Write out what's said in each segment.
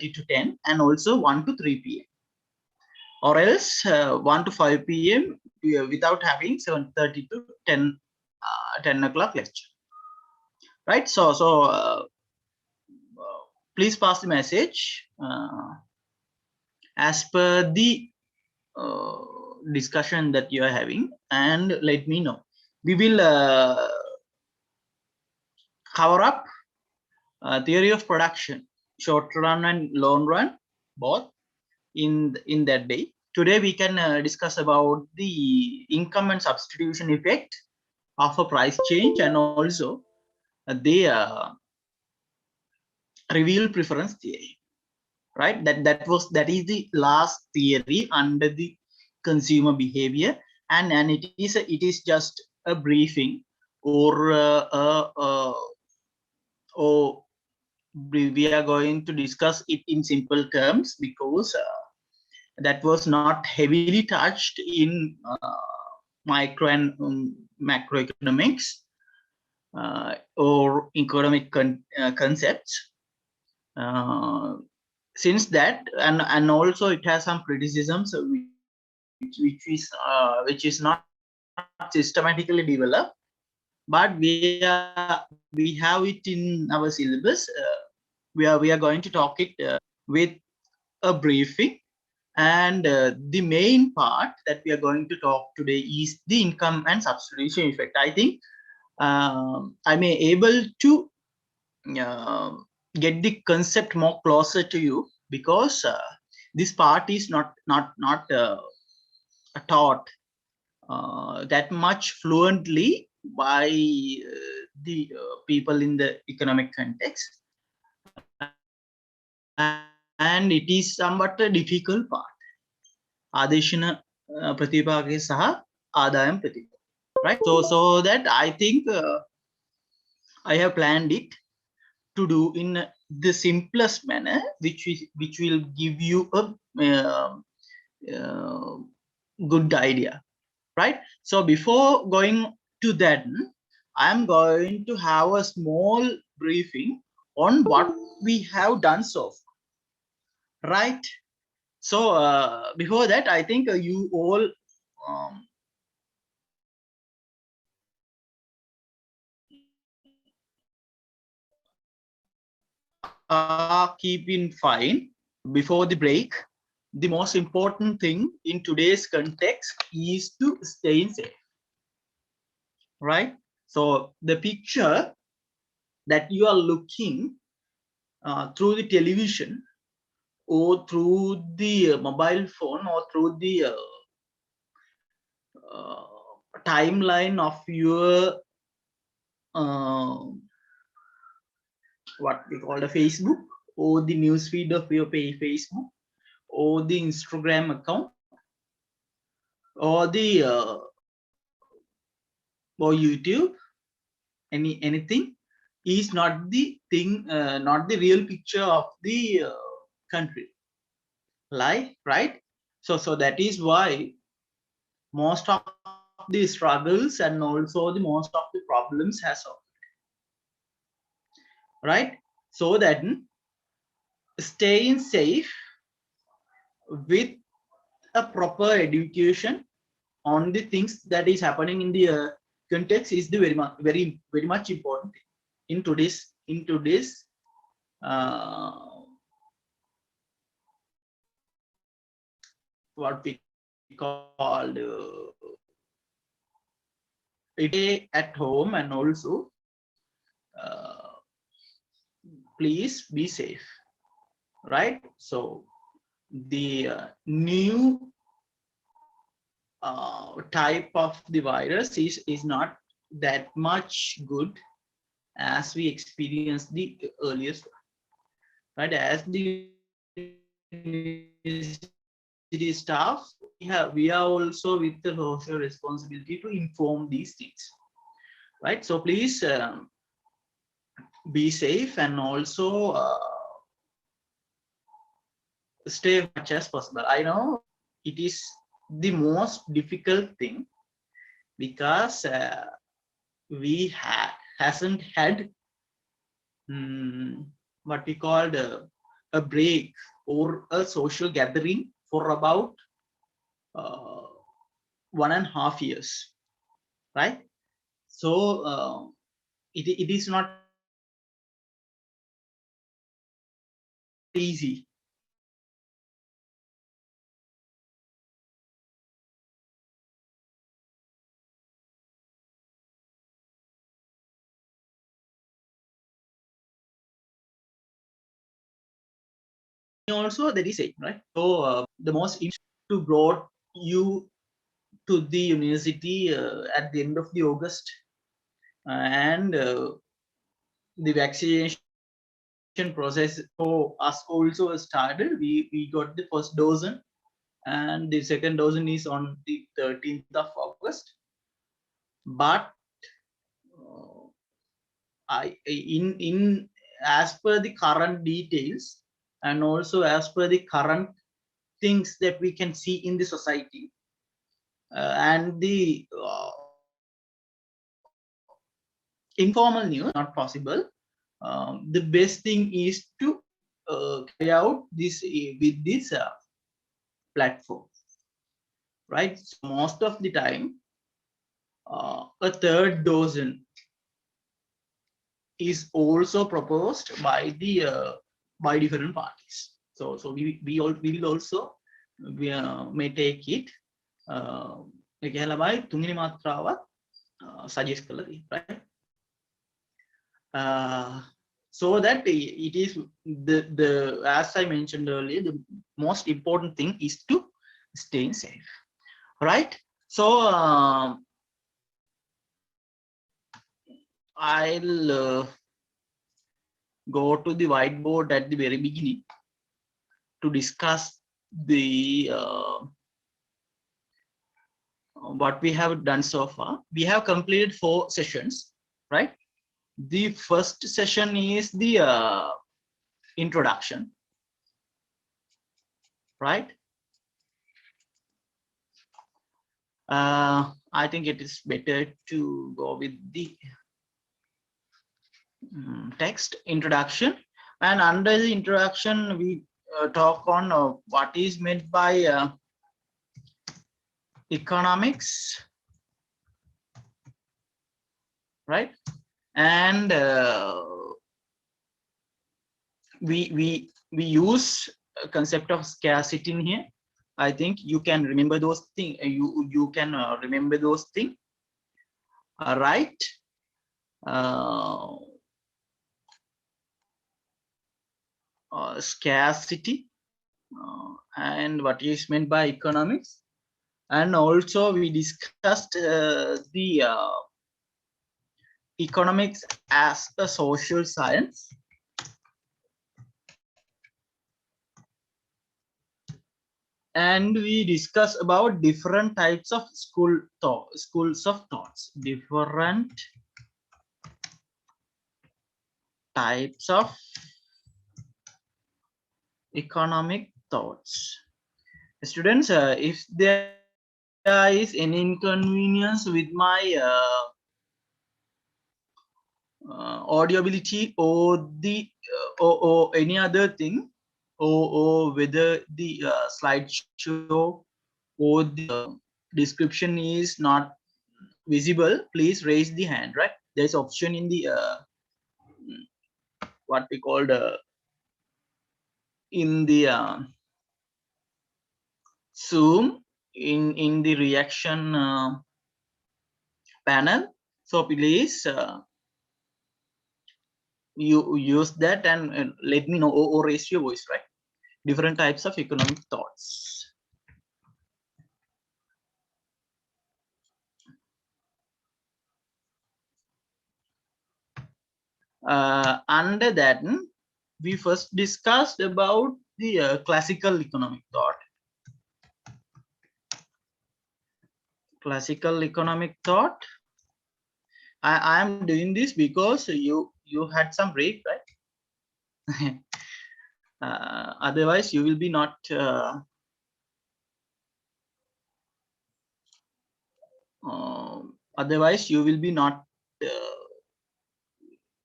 to 10, and also 1 to 3 p.m. or else 1 to 5 p.m. Without having 7:30 to 10 o'clock lecture, right? So please pass the message as per the discussion that you are having, and let me know. We will cover up theory of production, short run and long run, both in that day. Today we can discuss about the income and substitution effect of a price change, and also the reveal preference theory, right? That is the last theory under the consumer behavior, and it is just a briefing, or or we are going to discuss it in simple terms, because that was not heavily touched in micro and macroeconomics or economic concepts. Since that, and also it has some criticisms which is not systematically developed, but we have it in our syllabus. We are going to talk it with a briefing, and the main part that we are going to talk today is the income and substitution effect. I think I may able to get the concept more closer to you, because this part is not taught that much fluently by the people in the economic context, and it is somewhat a difficult part. ආදේශන ප්‍රතිපාකයේ සහ ආදායම් ප්‍රතිපාක, right? So that I think I have planned it to do in the simplest manner, which will give you a good idea, right? So before going to that, I am going to have a small briefing on what we have done so far, right? So before that, I think you all are keeping fine. Before the break, the most important thing in today's context is to stay safe, right? So the picture that you are looking through the television, or through the mobile phone, or through the timeline of your what we call the Facebook, or the newsfeed of your Facebook, or the Instagram account, or the or YouTube, anything is not the thing, not the real picture of the country, right? So that is why most of the struggles and also the most of the problems has occurred, right? So that staying safe with a proper education on the things that is happening in the context is the very much important thing in today's what we call it at home, and also please be safe, right? So the new type of the virus is not that much good as we experienced the earliest one, right? As the staff, we are also with the social responsibility to inform these things, right? So please be safe, and also stay much as possible. I know it is the most difficult thing, because we hasn't had what we called a break or a social gathering for about uh, 1.5 years, right? So it is not easy. Also, that is it, right? So the most to brought you to the university at the end of the August, and the vaccination process for us also started. We got the first dose, and the second dose is on the 13th of August. But in as per the current details, and also as per the current things that we can see in the society, and the informal news not possible. The best thing is to carry out this with this platform, right? So most of the time a third dose is also proposed by different parties. So we will also may take it එකහලබයි තුන්වෙනි මාත්‍රාවත් suggest කළා, right? So that it is the as I mentioned earlier, the most important thing is to stay safe, right? So I'll go to the whiteboard at the very beginning to discuss the what we have done so far. We have completed 4 sessions, right? The first session is the introduction, right? I think it is better to go with the text introduction, and under the introduction we talk on what is meant by economics, right? And we use a concept of scarcity in here. I think you can remember those things. You can remember those things, right? Scarcity and what is meant by economics, and also we discussed the economics as a social science, and we discuss about different types of schools of thoughts, different types of economic thoughts. Students, if there is any inconvenience with my audibility or the or any other thing, or whether the slideshow or the description is not visible, please raise the hand, right? There's option in the what we called in the Zoom in the reaction panel. So please you use that and let me know, or raise your voice, right? Different types of economic thoughts. Under that, we first discussed about the classical economic thought. Classical economic thought. I am doing this because you had some break, right? Otherwise you will be not otherwise you will be not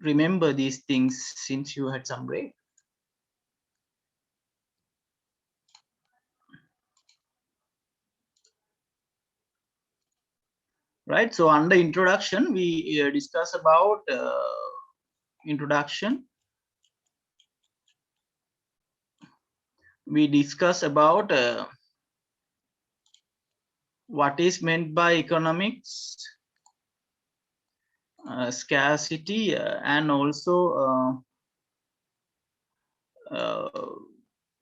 remember these things since you had some break. right? So under introduction, we discuss about introduction. We discuss about what is meant by economics, scarcity, and also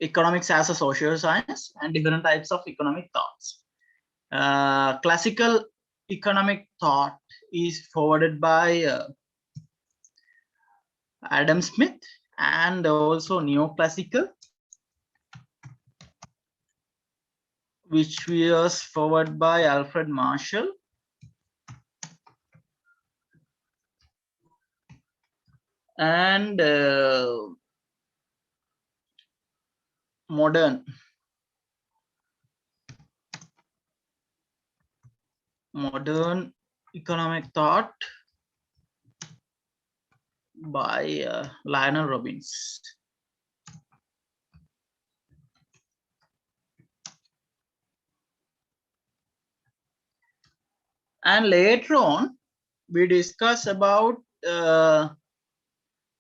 economics as a social science and different types of economic thoughts. Classical economic thought is forwarded by Adam Smith, and also neoclassical, which was forwarded by Alfred Marshall. And modern economic thought by Lionel Robbins. And later on, we discuss about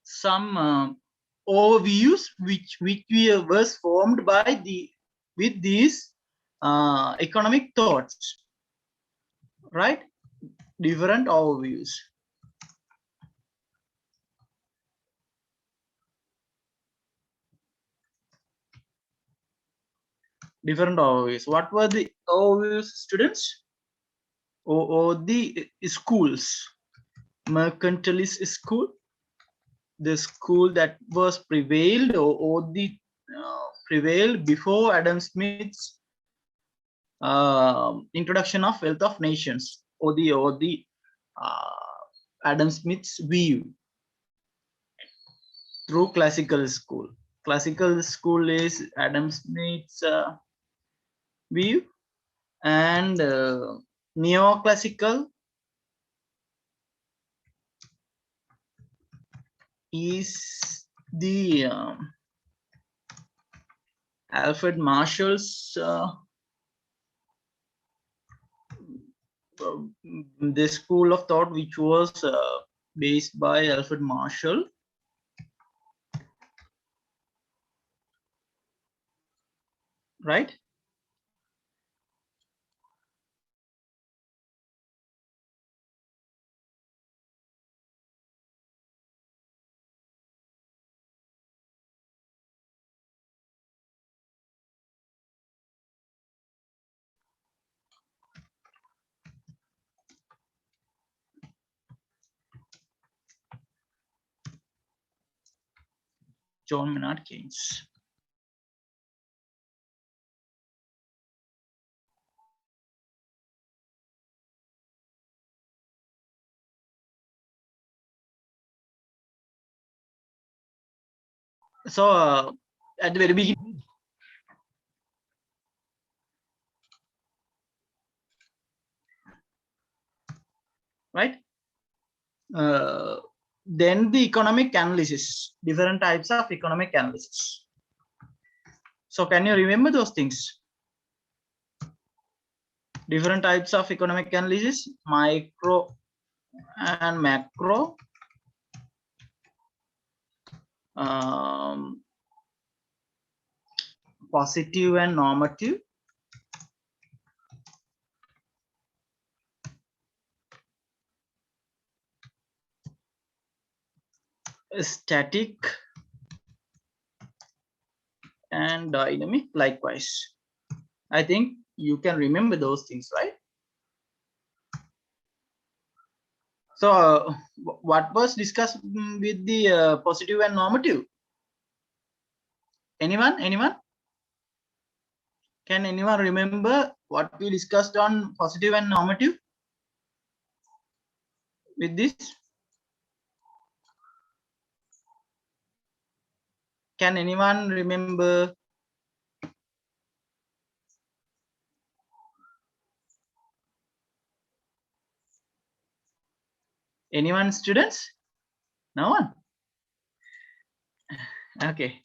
some overviews which was formed by with these economic thoughts, right? Different overviews. Different overviews. What were the overviews, students? Or the schools? Mercantilist school, the school that was prevailed, or the prevailed before Adam Smith's introduction of Wealth of Nations, or the Adam Smith's view through classical school. Classical school is Adam Smith's view, and neoclassical is the Alfred Marshall's the school of thought, which was based by Alfred Marshall. Right? John Maynard Keynes. So at the very beginning, right? Then the economic analysis, different types of economic analysis. So can you remember those things? Different types of economic analysis, micro and macro. Positive and normative. Static and dynamic, likewise. I think you can remember those things, right? So what was discussed with the positive and normative? Anyone? Can anyone remember what we discussed on positive and normative with this? Can anyone remember? Anyone, students? No one? Okay.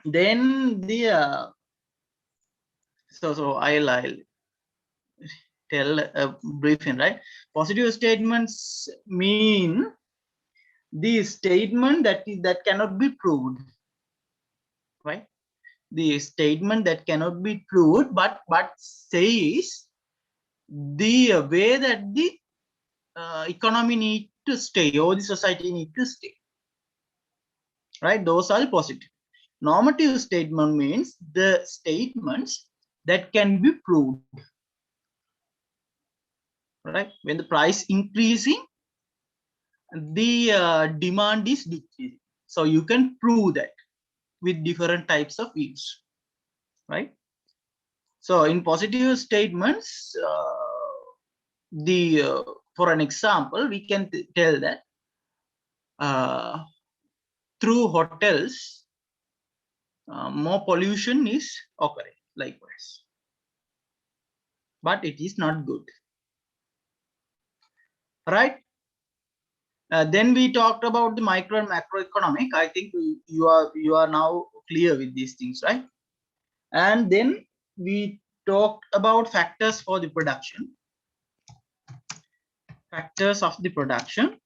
Then the so I'll tell a briefing, right? Positive statements mean the statement that cannot be proved, right? The statement that cannot be proved, but says the way that the economy need to stay or the society need to stay, right? Those are positive. Normative statement means the statements that can be proved, right? When the price increasing, the demand is decreasing, so you can prove that with different types of views, right? So in positive statements, for an example, we can tell that through hotels, more pollution is occurring likewise, but it is not good, right? Then we talked about the micro and macroeconomic. I think you are now clear with these things, right? And then we talked about factors for the production, factors of the production.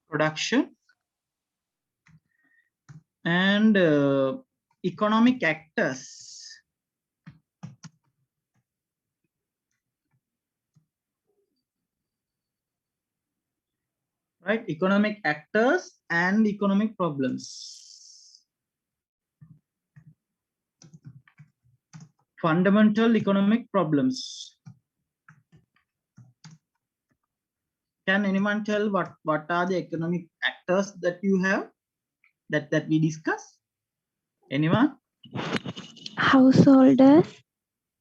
Production and economic actors, right? Economic actors and economic problems. Fundamental economic problems. Can anyone tell what are the economic actors that you have that we discuss? Anyone? Householders,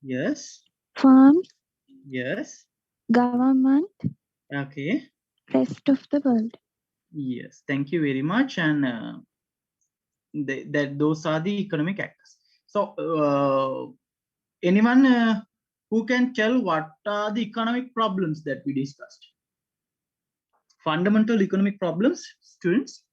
Yes. farms, Yes. government, Okay. rest of the world. Yes. Thank you very much. And those are the economic actors. So anyone who can tell what are the economic problems that we discussed? Fundamental economic problems, students?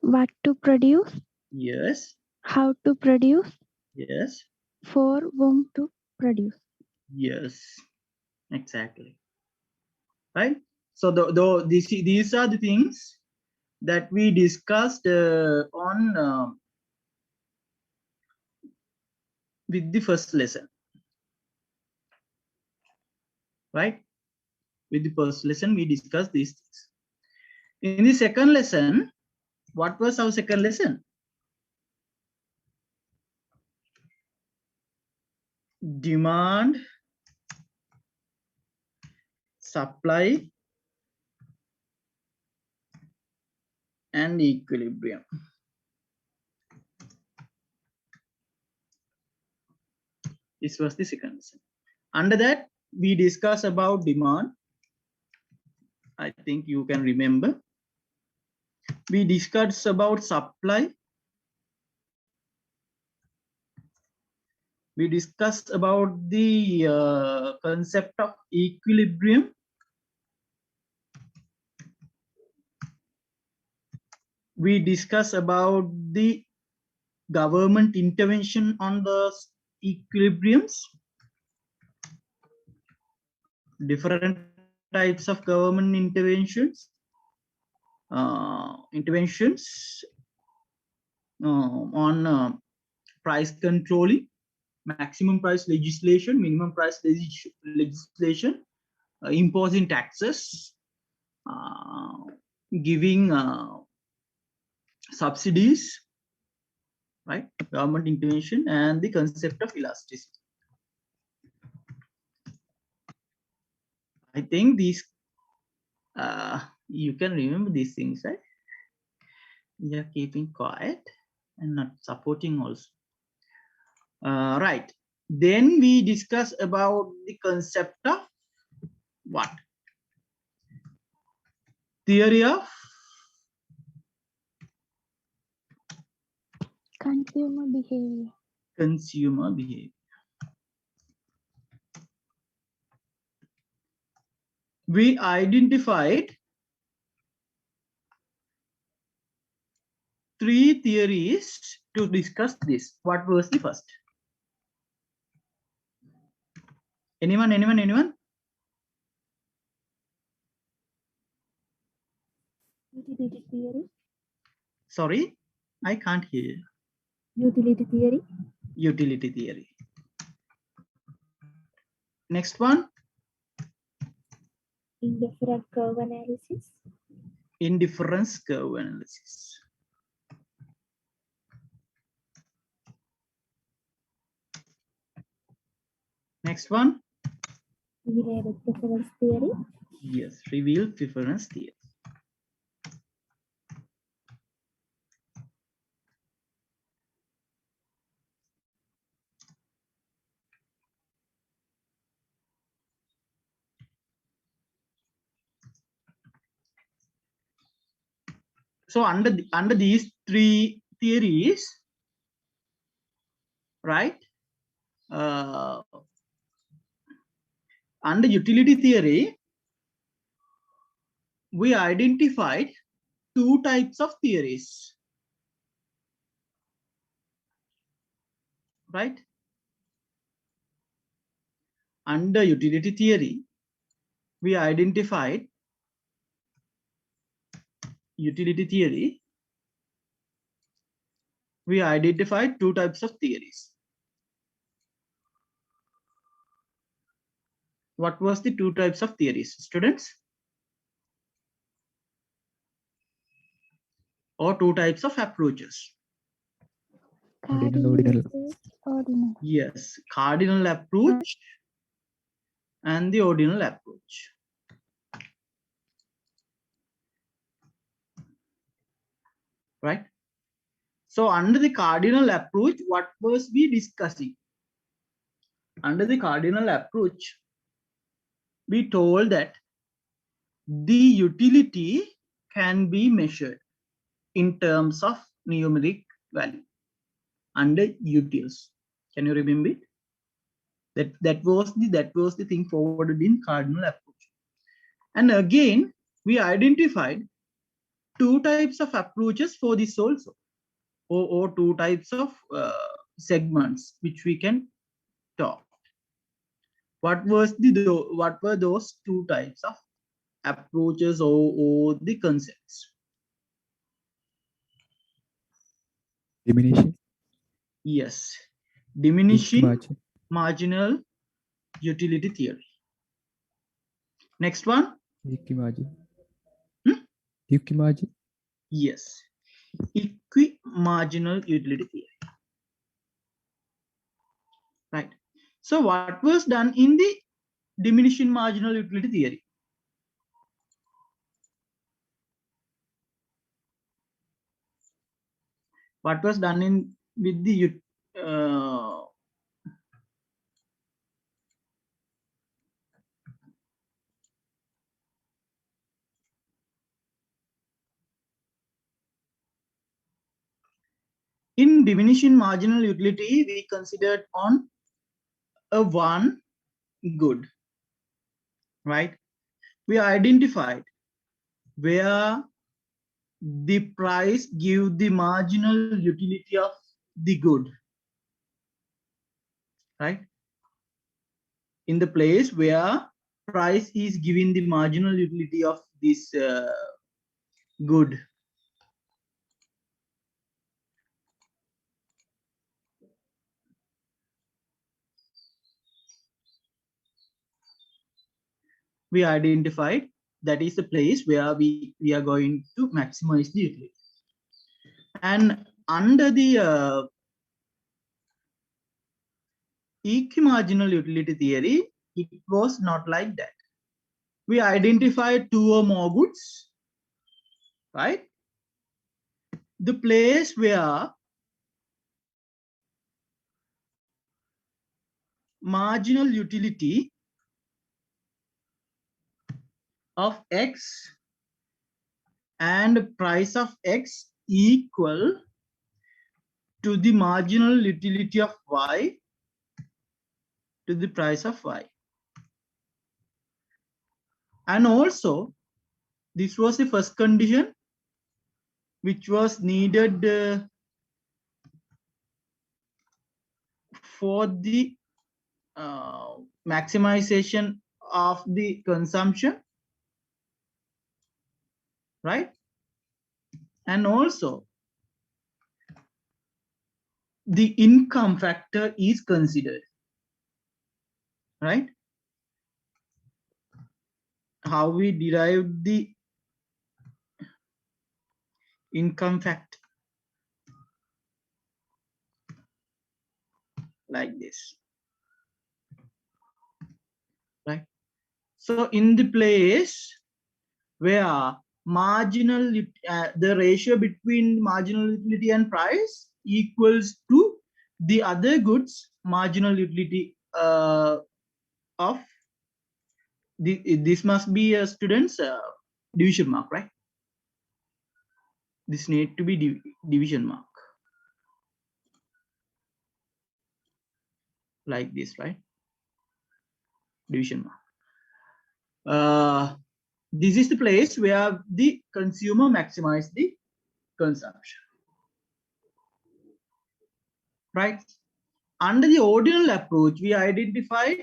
What to produce, Yes. how to produce, Yes. for whom to produce. Yes. Exactly. Right. So these are the things that we discussed on with the first lesson, right? With the first lesson, we discussed these things. In the second lesson, what was our second lesson? Demand, supply, and equilibrium. This was the second lesson. Under that, we discussed about demand. I think you can remember. We discussed about supply. We discussed about the concept of equilibrium. We discussed about the government intervention on the equilibriums, different types of government interventions, on price controlling, maximum price legislation, minimum price legislation, imposing taxes, giving subsidies, right? Government intervention, and the concept of elasticity. I think these you can remember these things, right? You are keeping quiet and not supporting also. Right. Then we discuss about the concept of what? Theory of Consumer behavior. Consumer behavior. we identified 3 theories to discuss this. What was the first? Anyone? Utility theory. Sorry, I can't hear you. Utility theory. Utility theory. Next one. Indifferent curve analysis. Indifference curve analysis. Next one. Revealed preference theory. Yes, revealed preference theory. So under these 3 theories, right? Under utility theory, we identified 2 types of theories, right? Under utility theory, we identified two types of theories. What was the 2 types of theories, students? Or 2 types of approaches? Cardinal. Ordinal. Yes, cardinal approach and the ordinal approach. Right? So under the cardinal approach, what was we discussing? Under the cardinal approach, we told that the utility can be measured in terms of numeric value under utils. Can you remember it? That was the thing forwarded in cardinal approach. And again, we identified 2 types of approaches for this also, or 2 types of segments which we can talk. What were those 2 types of approaches or the concepts? Diminishing. Yes, diminishing marginal utility theory. Next one. Equimargin. Hmm? Equimargin. Yes, equimarginal utility theory. Right. So what was done in the diminishing marginal utility theory? What was done with the in diminishing marginal utility, we considered on a one good, right? We identified where the price give the marginal utility of the good, right? In the place where price is giving the marginal utility of this good. We identified that is the place where we are going to maximize the utility. And under the equimarginal utility theory, it was not like that. We identified 2 or more goods, right? The place where marginal utility of X and price of X equal to the marginal utility of Y to the price of Y. And also, this was the first condition which was needed for the maximization of the consumption, right? And also, the income factor is considered, right? How we derived the income factor, like this, right? So in the place where the ratio between marginal utility and price equals to the other goods marginal utility of this must be a student's division mark, right? This need to be division mark, like this, right? Division mark. This is the place where the consumer maximize the consumption, right? Under the ordinal approach, we identify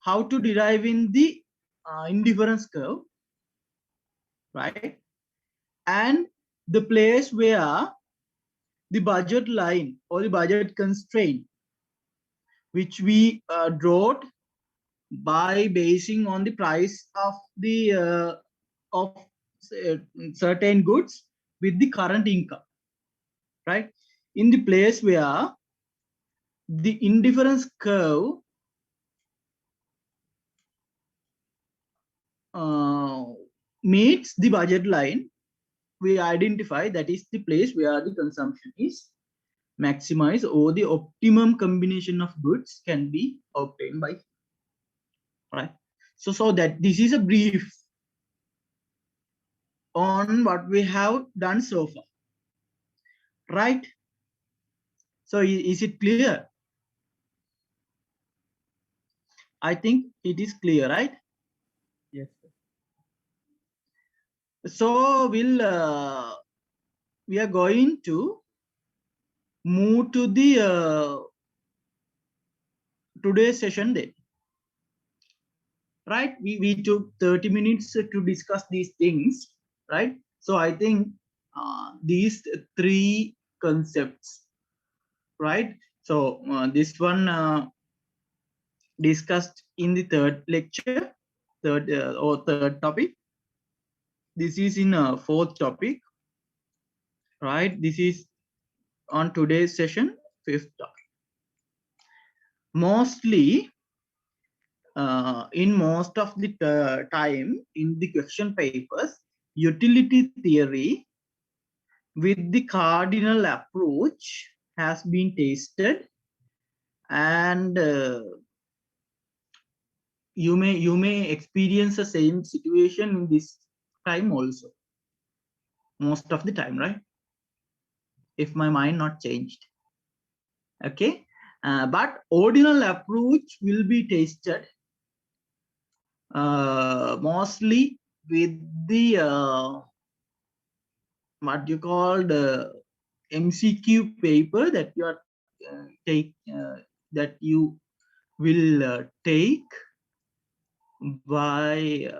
how to derive in the indifference curve, right? And the place where the budget line or the budget constraint, which we draw by basing on the price of the of certain goods with the current income, right? In the place where the indifference curve meets the budget line, we identify that is the place where the consumption is maximized or the optimum combination of goods can be obtained by, right? So that this is a brief on what we have done so far, right? So is it clear? I think it is clear, right? Yes. So we are going to move to the today's session then, right? We took 30 minutes to discuss these things, right? So I think these three concepts, right? So this one discussed in the third lecture, third topic. This is in fourth topic, right? This is on today's session, fifth topic. Mostly, in most of the time in the question papers, utility theory with the cardinal approach has been tested, and you may experience the same situation in this time also, most of the time, right? If my mind not changed, okay. But ordinal approach will be tested mostly with the what you call the MCQ paper that you are that you will take by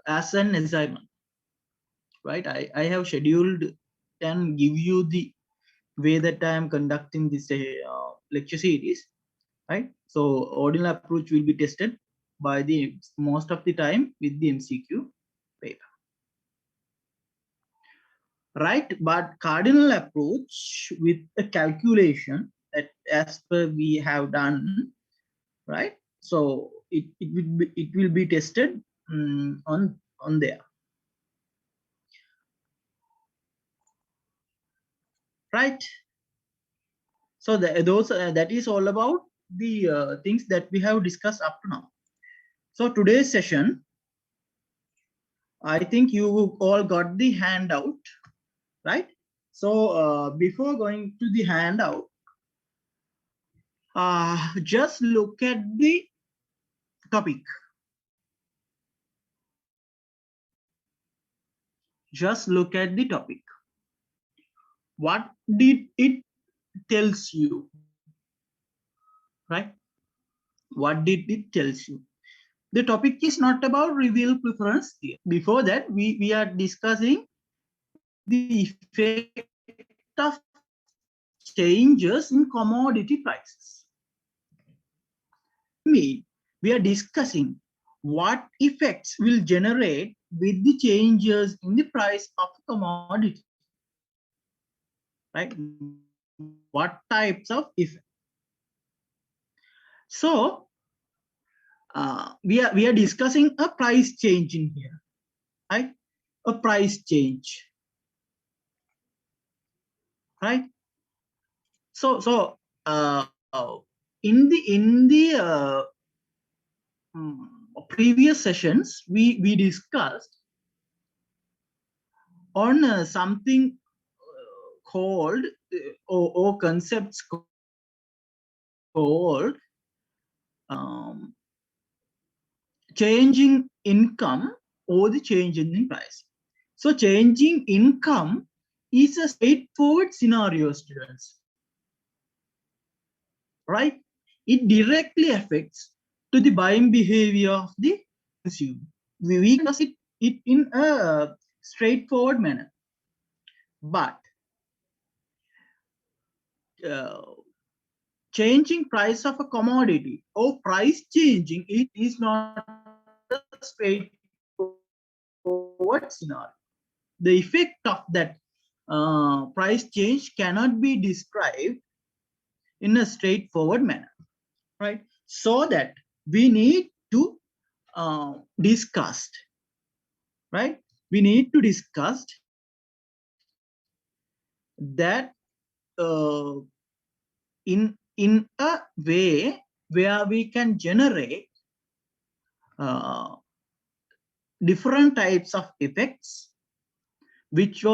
as an assignment, right? I have scheduled and give you the way that I am conducting this lecture series, right? So ordinal approach will be tested by the most of the time with the MCQ paper, right? But cardinal approach with a calculation that as per we have done, right? So it will be tested on there, right? So that is all about the things that we have discussed up to now. So today's session, I think you all got the handout, right? So before going to the handout, just look at the topic. just look at the topic. What did it tells you? Right? What did it tells you? The topic is not about reveal preference theory. Before that, we are discussing the effect of changes in commodity prices. We are discussing what effects will generate with the changes in the price of commodity. Right? What types of effects? So we are discussing a price change in here, right? A price change, right? So in the previous sessions we discussed on something called or concepts called changing income or the change in price. So changing income is a straightforward scenario, students, right? It directly affects to the buying behavior of the consumer. We can discuss it in a straightforward manner, but changing price of a commodity or price changing it is not a straightforward scenario. The effect of that price change cannot be described in a straightforward manner, right? So that we need to discuss, right? We need to discuss that in a way where we can generate different types of effects, which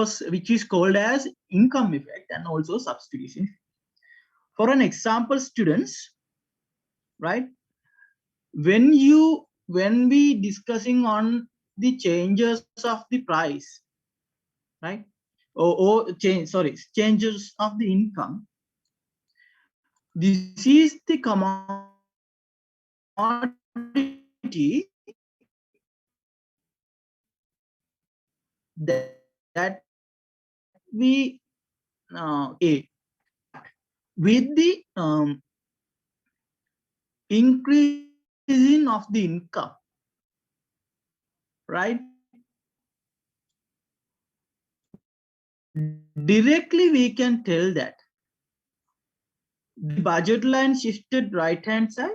is called as income effect and also substitution. For an example, students, right? When we discussing on the changes of the price, right? Or changes of the income. This is the commodity that we with the increasing of the income, right? Directly we can tell that the budget line shifted right hand side.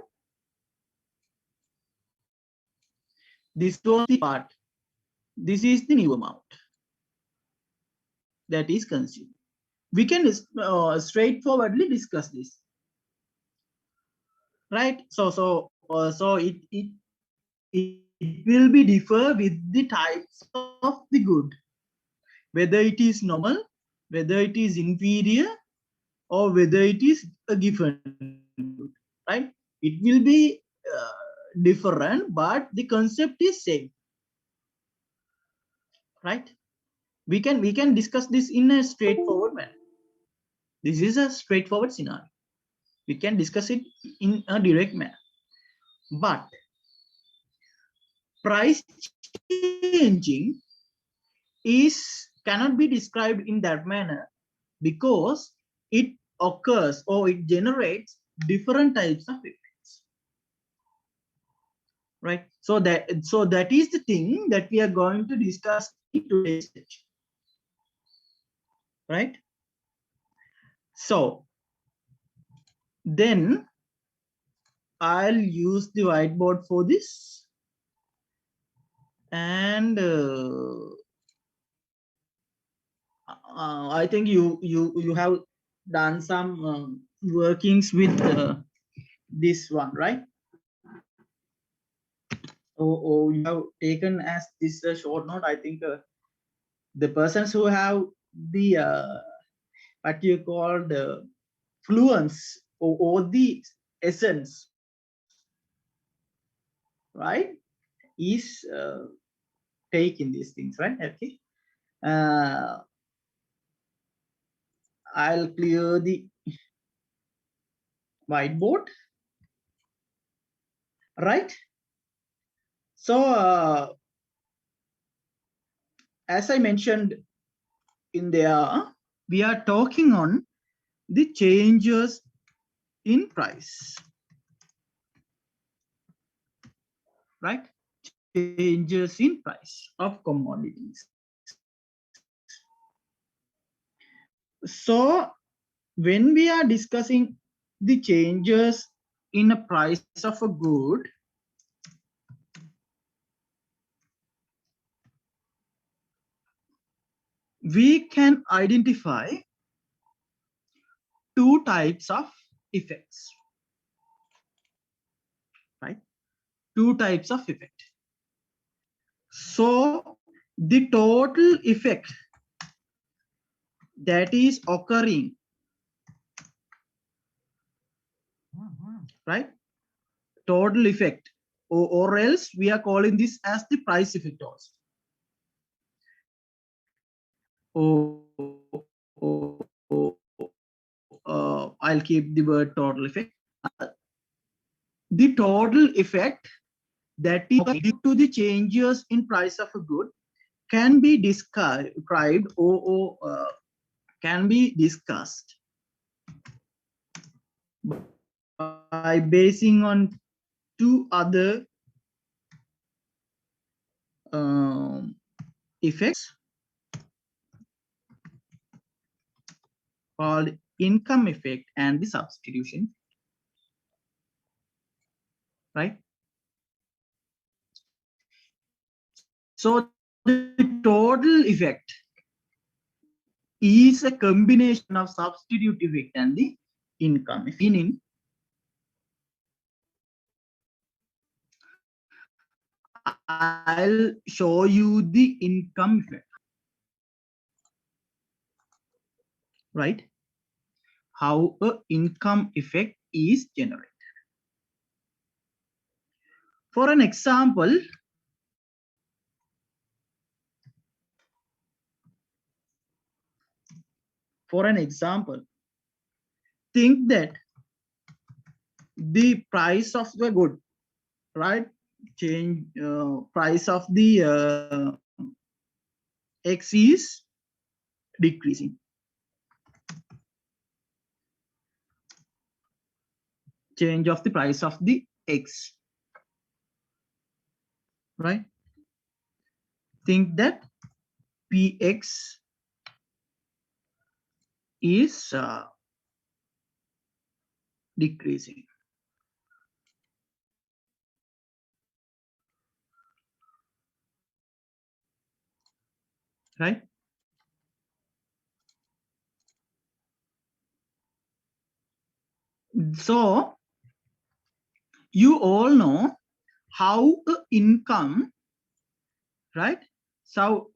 This was the part. This is the new amount that is consumed. We can straightforwardly discuss this, right? So it will be differ with the types of the good, whether it is normal, whether it is inferior, or whether it is a given good, right? It will be different, but the concept is same, right? We can discuss this in a straightforward manner. This is a straightforward scenario. We can discuss it in a direct manner, but price changing cannot be described in that manner because it occurs or it generates different types of effects, right? So that is the thing that we are going to discuss in today's session, right? So then I'll use the whiteboard for this, and I think you have done some workings with this one, right? Or you have taken as this a short note. I think the persons who have the what you call the fluence or the essence, right, is taking these things, right? Okay. I'll clear the whiteboard, right? So as I mentioned in there, we are talking on the changes in price, right? Changes in price of commodities. So when we are discussing the changes in a price of a good, we can identify two types of effects, right? Two types of effect. So the total effect that is occurring, right? Total effect, or else we are calling this as the price effect also. I'll keep the word total effect. The total effect that is due to the changes in price of a good can be described or can be discussed by basing on two other effects called income effect and the substitution, right? So the total effect is a combination of substitute effect and the income effect. Meaning, I'll show you the income effect, right? How a income effect is generated. For an example, think that the price of the good, right? Price of the X is decreasing. Change of the price of the X, right? Think that PX is decreasing. Right? So you all know how income, right? So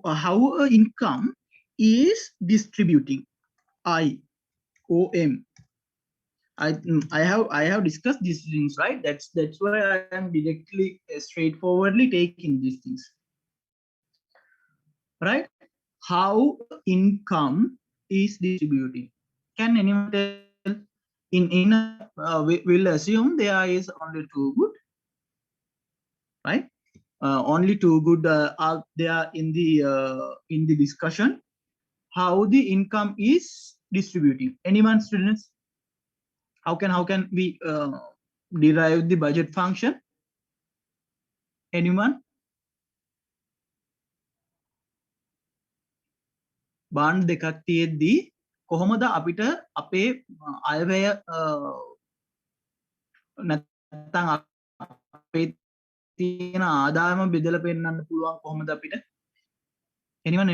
how income is distributing. IOM. I have discussed these things, right? That's why I am directly straightforwardly taking these things, right? How income is distributing. Can anyone tell? We'll assume there is only two good, right? Only two good are there in the discussion. How the income is distributing? Anyone, students? How can we derive the budget function? Anyone? බාණ්ඩ දෙකක් තියෙද්දී කොහොමද අපිට අපේ අයවැය නැත්තම් අපේ තියෙන ආදායම බෙදලා පෙන්නන්න පුළුවන් කොහොමද අපිට? Anyone?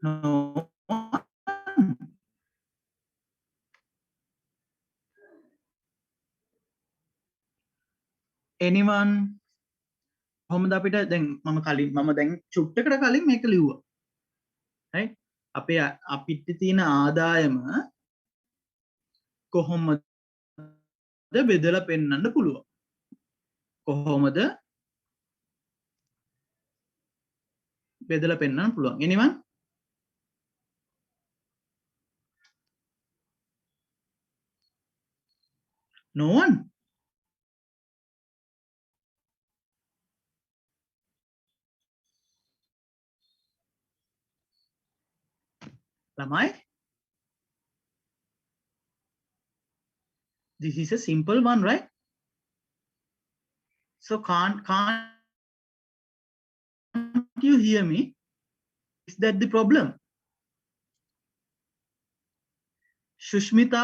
No. Anyone? කොහොමද අපිට දැන් මම දැන් චුට්ටකට කලින් මේක ලිව්වා. right? අපිට තියෙන ආදායම කොහොමද බෙදලා පෙන්නන්න පුළුවන්. කොහොමද බෙදලා පෙන්නන්න පුළුවන්? anyone? No one? ළමයි? This is a simple one, right? So can't you hear me? Is that the problem? Shushmita?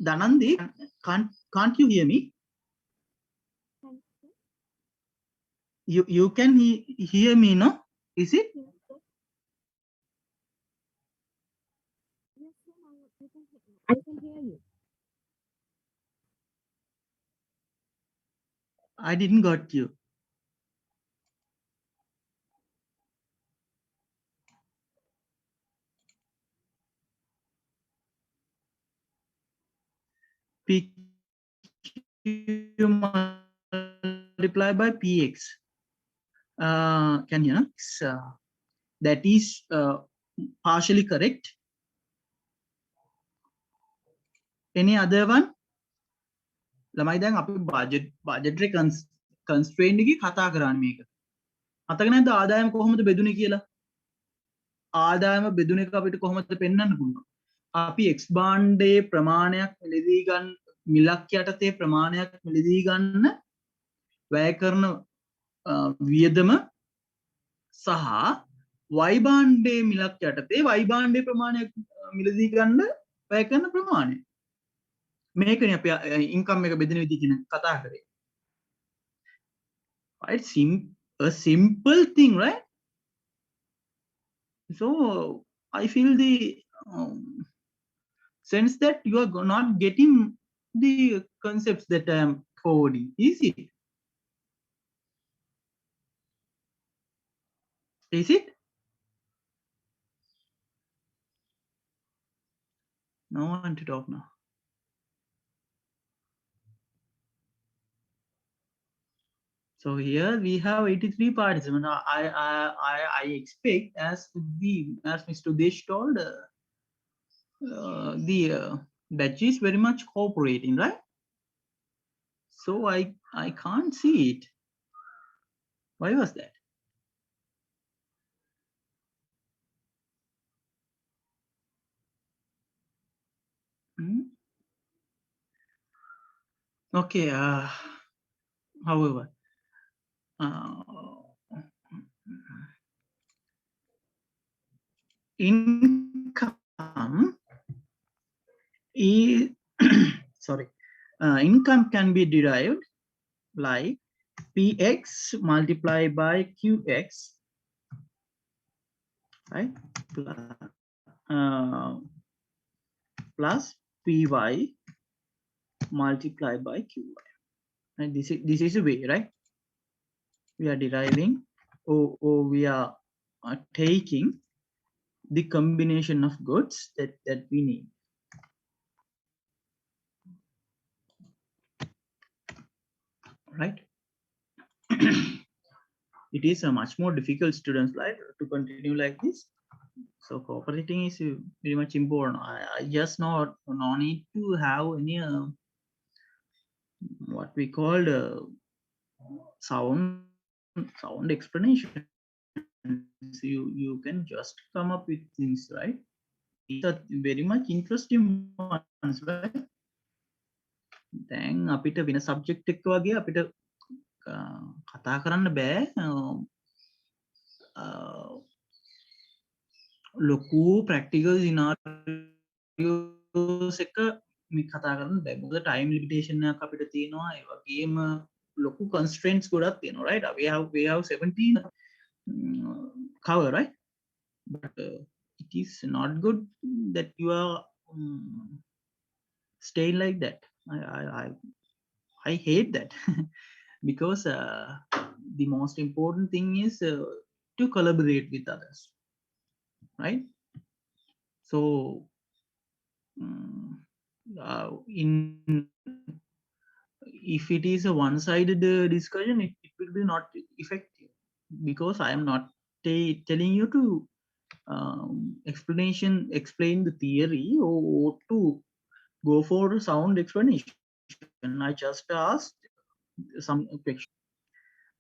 Danandi, can't you hear me? You can hear me, no? Is it? I can hear you. I didn't got you. PQ multiplied by PX. Can you know? That is partially correct. Any other one? ළමයි දැන් අපි budgetary constraint එකේ කතා කරන්නේ මේක. මතක නැද්ද ආදායම කොහොමද බෙදුනේ කියලා? ආදායම බෙදුන එක අපිට කොහොමද පෙන්වන්න පුළුවන්? අපි X භාණ්ඩයේ ප්‍රමාණයක් මිලදී ගන්න මිලක් යටතේ ප්‍රමාණයක් මිලදී ගන්න වැය කරන වියදම සහ Y භාණ්ඩයේ මිලක් යටතේ Y භාණ්ඩයේ ප්‍රමාණයක් මිලදී ගන්න වැය කරන ප්‍රමාණය. මේකනේ අපි ඉන්කම් එක බෙදෙන විදිහ කියන කතා කරේ. Right? A simple thing, right? So I feel the sense that you are not getting the concepts that I am forwarding. Is it? Is it? No one to talk now. So here we have 83 participants. I expect as Mr. Desh told, the batch is very much cooperating, right? So I can't see it. Why was that? Okay. However, income is sorry. Income can be derived like Px multiplied by Qx, right? Plus Py multiplied by Qy. And this is a way, right? We are deriving or we are taking the combination of goods that we need. Right? It is a much more difficult, students, like to continue like this. So cooperating is very much important. I just no need to have any what we call sound explanation. So you can just come up with things, right? These are very much interesting ones, right? Then අපිට වෙන subject එක වගේ අපිට කතා කරන්න බෑ. ලොකු practical scenarios එක මේ කතා කරන්න බෑ. මොකද time limitation එකක් අපිට තියෙනවා. ඒ වගේම ලොකු constraints ගොඩක් තියෙනවා, right? We have 17 cover, right? But it is not good that you are staying like that. I hate that because the most important thing is to collaborate with others, right? So in if it is a one-sided discussion, it will be not effective, because I am not telling you to explain the theory, or to go for a sound explanation. I just asked some question.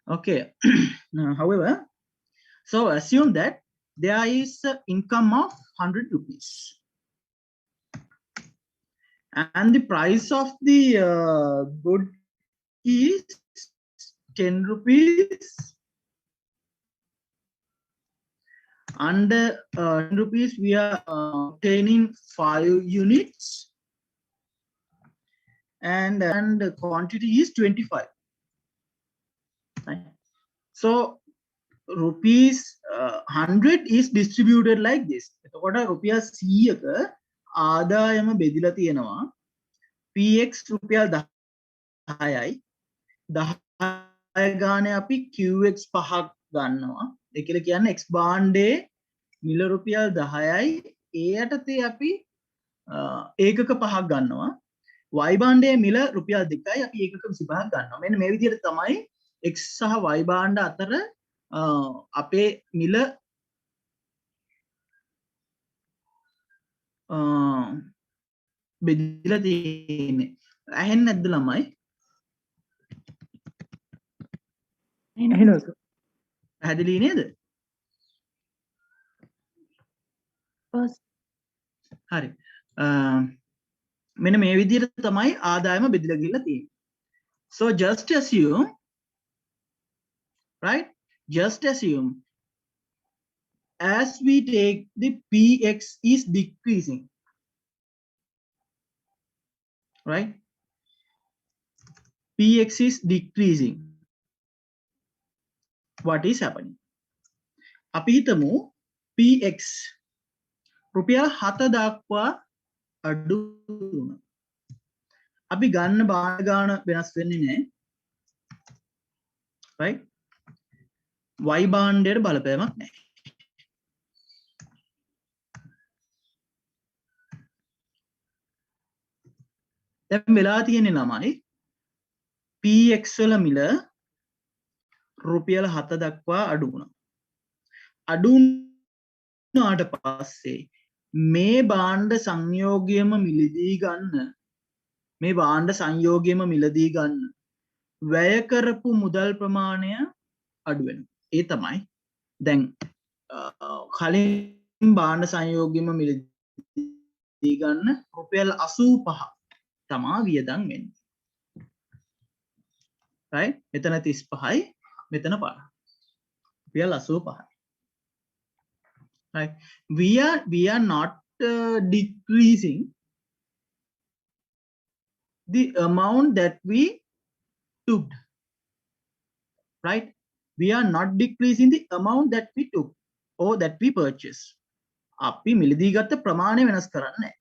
Okay. However, so assume that there is an income of 100 rupees, and the price of the good is 10 rupees. Under 10 rupees, we are obtaining 5 units, and the quantity is 25. Right? So rupees 100 is distributed like this. එතකොට රුපියල් 100ක ආදායම බෙදලා තියෙනවා px රුපියල් 10යි 10 ගානේ අපි qx 5ක් ගන්නවා. ඒ කියලා කියන්නේ x භාණ්ඩයේ මිල රුපියල් 10යි ඒ යටතේ අපි ඒකක 5ක් ගන්නවා. y භාණ්ඩයේ මිල රුපියල් 2යි අපි ඒකක 25ක් ගන්නවා. මෙන්න මේ විදිහට තමයි x සහ y භාණ්ඩ අතර අපේ මිල බෙදලා තියෙන්නේ. ඇහෙන්නේ නැද්ද ළමයි? ඇහෙනවා. පැහැදිලි නේද? හරි. මෙන්න මේ විදිහට තමයි ආදායම බෙදලා ගිහලා තියෙන්නේ. So just assume, right? Just assume as we take the px is decreasing, right? Px is decreasing. What is happening? අපි හිතමු px රුපියල් 7 දක්වා අඩු වුණා. අපි ගන්න භාණ්ඩ ගාන වෙනස් වෙන්නේ නැහැ. right? y භාණ්ඩයට බලපෑමක් නැහැ. දැන් වෙලා තියෙන්නේ ළමයි px වල මිල රුපියල් 7 දක්වා අඩු වුණා. අඩු වුණාට පස්සේ මේ භාණ්ඩ සංයෝගයම මිලදී ගන්න, මේ භාණ්ඩ සංයෝගයම මිලදී ගන්න වැය කරපු මුදල් ප්‍රමාණය අඩු වෙනවා. ඒ තමයි දැන් කලින් භාණ්ඩ සංයෝගයම මිලදී ගන්න රුපියල් 85 තමා වියදම් වෙන්නේ. right? මෙතන 35යි මෙතන 50. රුපියල් 85යි. right? We are not decreasing the amount that we took, right? We are not decreasing the amount that we took or that we purchased. අපි මිලදී ගත්ත ප්‍රමාණය වෙනස් කරන්නේ නැහැ.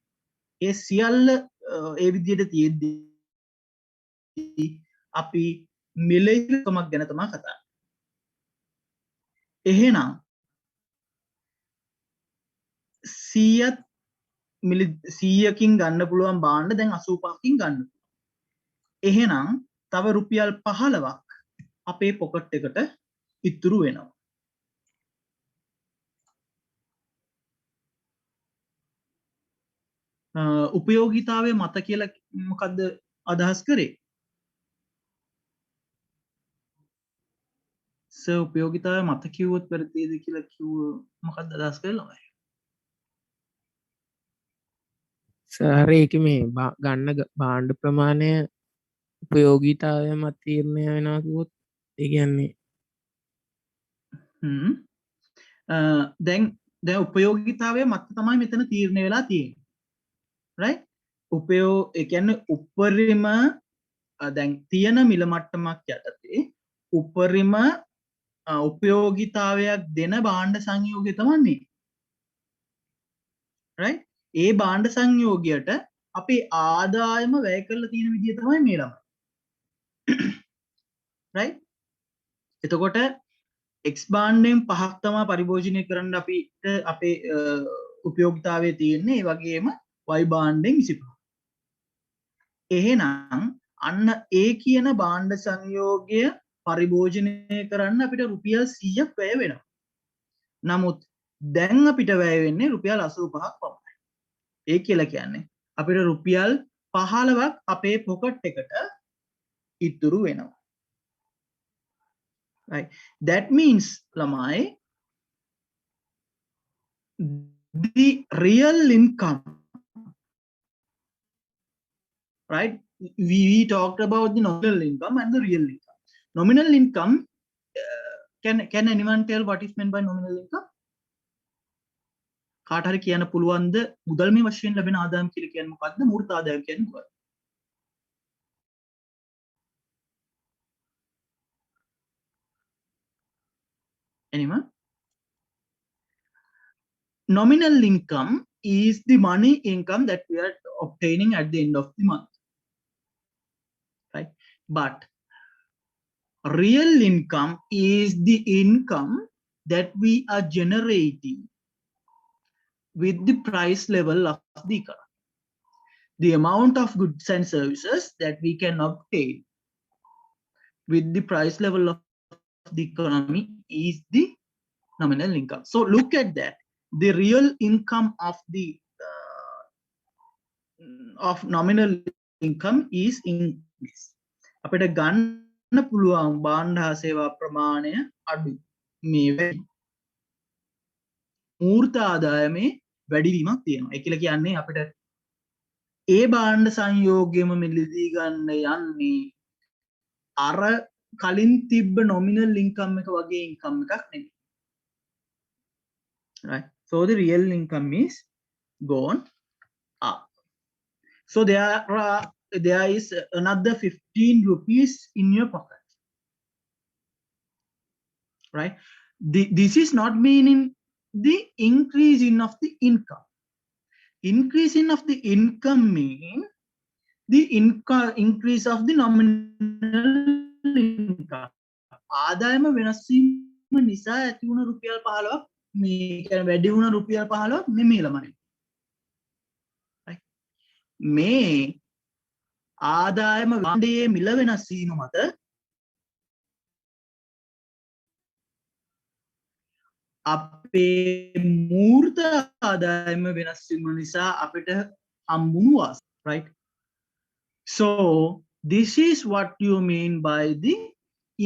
ඒ සියල්ල ඒ විදිහට තියෙද්දි අපි මිලකමක් ගැන තමයි කතා කරන්නේ. එහෙනම් 100කින් ගන්න පුළුවන් භාණ්ඩ දැන් 85කින් ගන්න. එහෙනම් තව රුපියල් 15ක් අපේ පොකට් එකට ඉතුරු වෙනවා. උපයෝගීතාවය මත කියලා මොකද්ද අදහස් කරේ? උපයෝගීතාවය මත කිව්වොත් වැරදිද කියලා කිව්ව මොකක්ද අදහස් කරලා? සර් ඒක මේ ගන්න භාණ්ඩ ප්‍රමාණය උපයෝගීතාවය මත තීරණය වෙනවා කිව්වොත් ඒ කියන්නේ දැන් උපයෝගීතාවය මත තමයි මෙතන තීරණය වෙලා තියෙන්නේ. right? ඒ කියන්නේ උපරිම දැන් තියෙන මිල මට්ටමක් යටතේ උපරිම උපයෝගීතාවයක් දෙන භාණ්ඩ සංයෝගය තමයි මේ. right? ඒ භාණ්ඩ සංයෝගයට අපි ආදායම වැය කරලා තියෙන විදිය තමයි මේ ළමයි. right? එතකොට X භාණ්ඩයෙන් පහක් තමයි පරිභෝජනය කරන්න අපිට අපේ උපයෝගිතාවේ තියෙන්නේ. ඒ වගේම Y භාණ්ඩයෙන් 25. එහෙනම් අන්න ඒ කියන භාණ්ඩ සංයෝගය පරිභෝජනය කරන්න අපිට රුපියල් 100ක් වැය වෙනවා. නමුත් දැන් අපිට වැය වෙන්නේ රුපියල් 85ක් පමණයි. ඒ කියලා කියන්නේ අපිට රුපියල් 15ක් අපේ පොකට් එකට ඉතුරු වෙනවා. Right. That means lamai the real income, right? We talked about the nominal income and the real income. Nominal income, can anyone tell what is meant by nominal income? කාට හරි කියන්න පුළුවන්ද මුදල්මය වශයෙන් ලැබෙන ආදායම් කියලා කියන්නේ මොකක්ද? මූර්ත ආදායම් කියන්නේ මොකක්ද? Anyone? Nominal income is the money income that we are obtaining at the end of the month, right? But real income is the income that we are generating with the price level of the economy. The amount of goods and services that we can obtain with the price level of the economy is the nominal income. So look at that. The real income of the of nominal income is increase. අපිට ගන්න පුළුවන් භාණ්ඩ හා සේවා ප්‍රමාණය අඩු. මේ වැඩි. මූර්ත ආදායමේ වැඩිවීමක් තියෙනවා. ඒ කියලා කියන්නේ අපිට ඒ භාණ්ඩ සංයෝගයම මිලදී ගන්න යන්නේ අර කලින් තිබ්බ nominal income එක වගේ income එකක් නෙමෙයි. Right? So the real income is gone up. So there is another 15 rupees in your pocket. Right? This is not meaning the increase in of the income. Increase in of the income mean the increase of the nominal income. ආදායම වෙනස් වීම නිසා ඇති වුණ රුපියල් 15ක් මේ කියන්නේ වැඩි වුණ රුපියල් 15ක් නෙමෙයි ළමයි. right? මේ ආදායම භාණ්ඩයේ මිල වෙනස් වීම මත අපේ මූර්ත ආදායම වෙනස් වීම නිසා අපිට හම්බුණු වාසි. right? So this is what you mean by the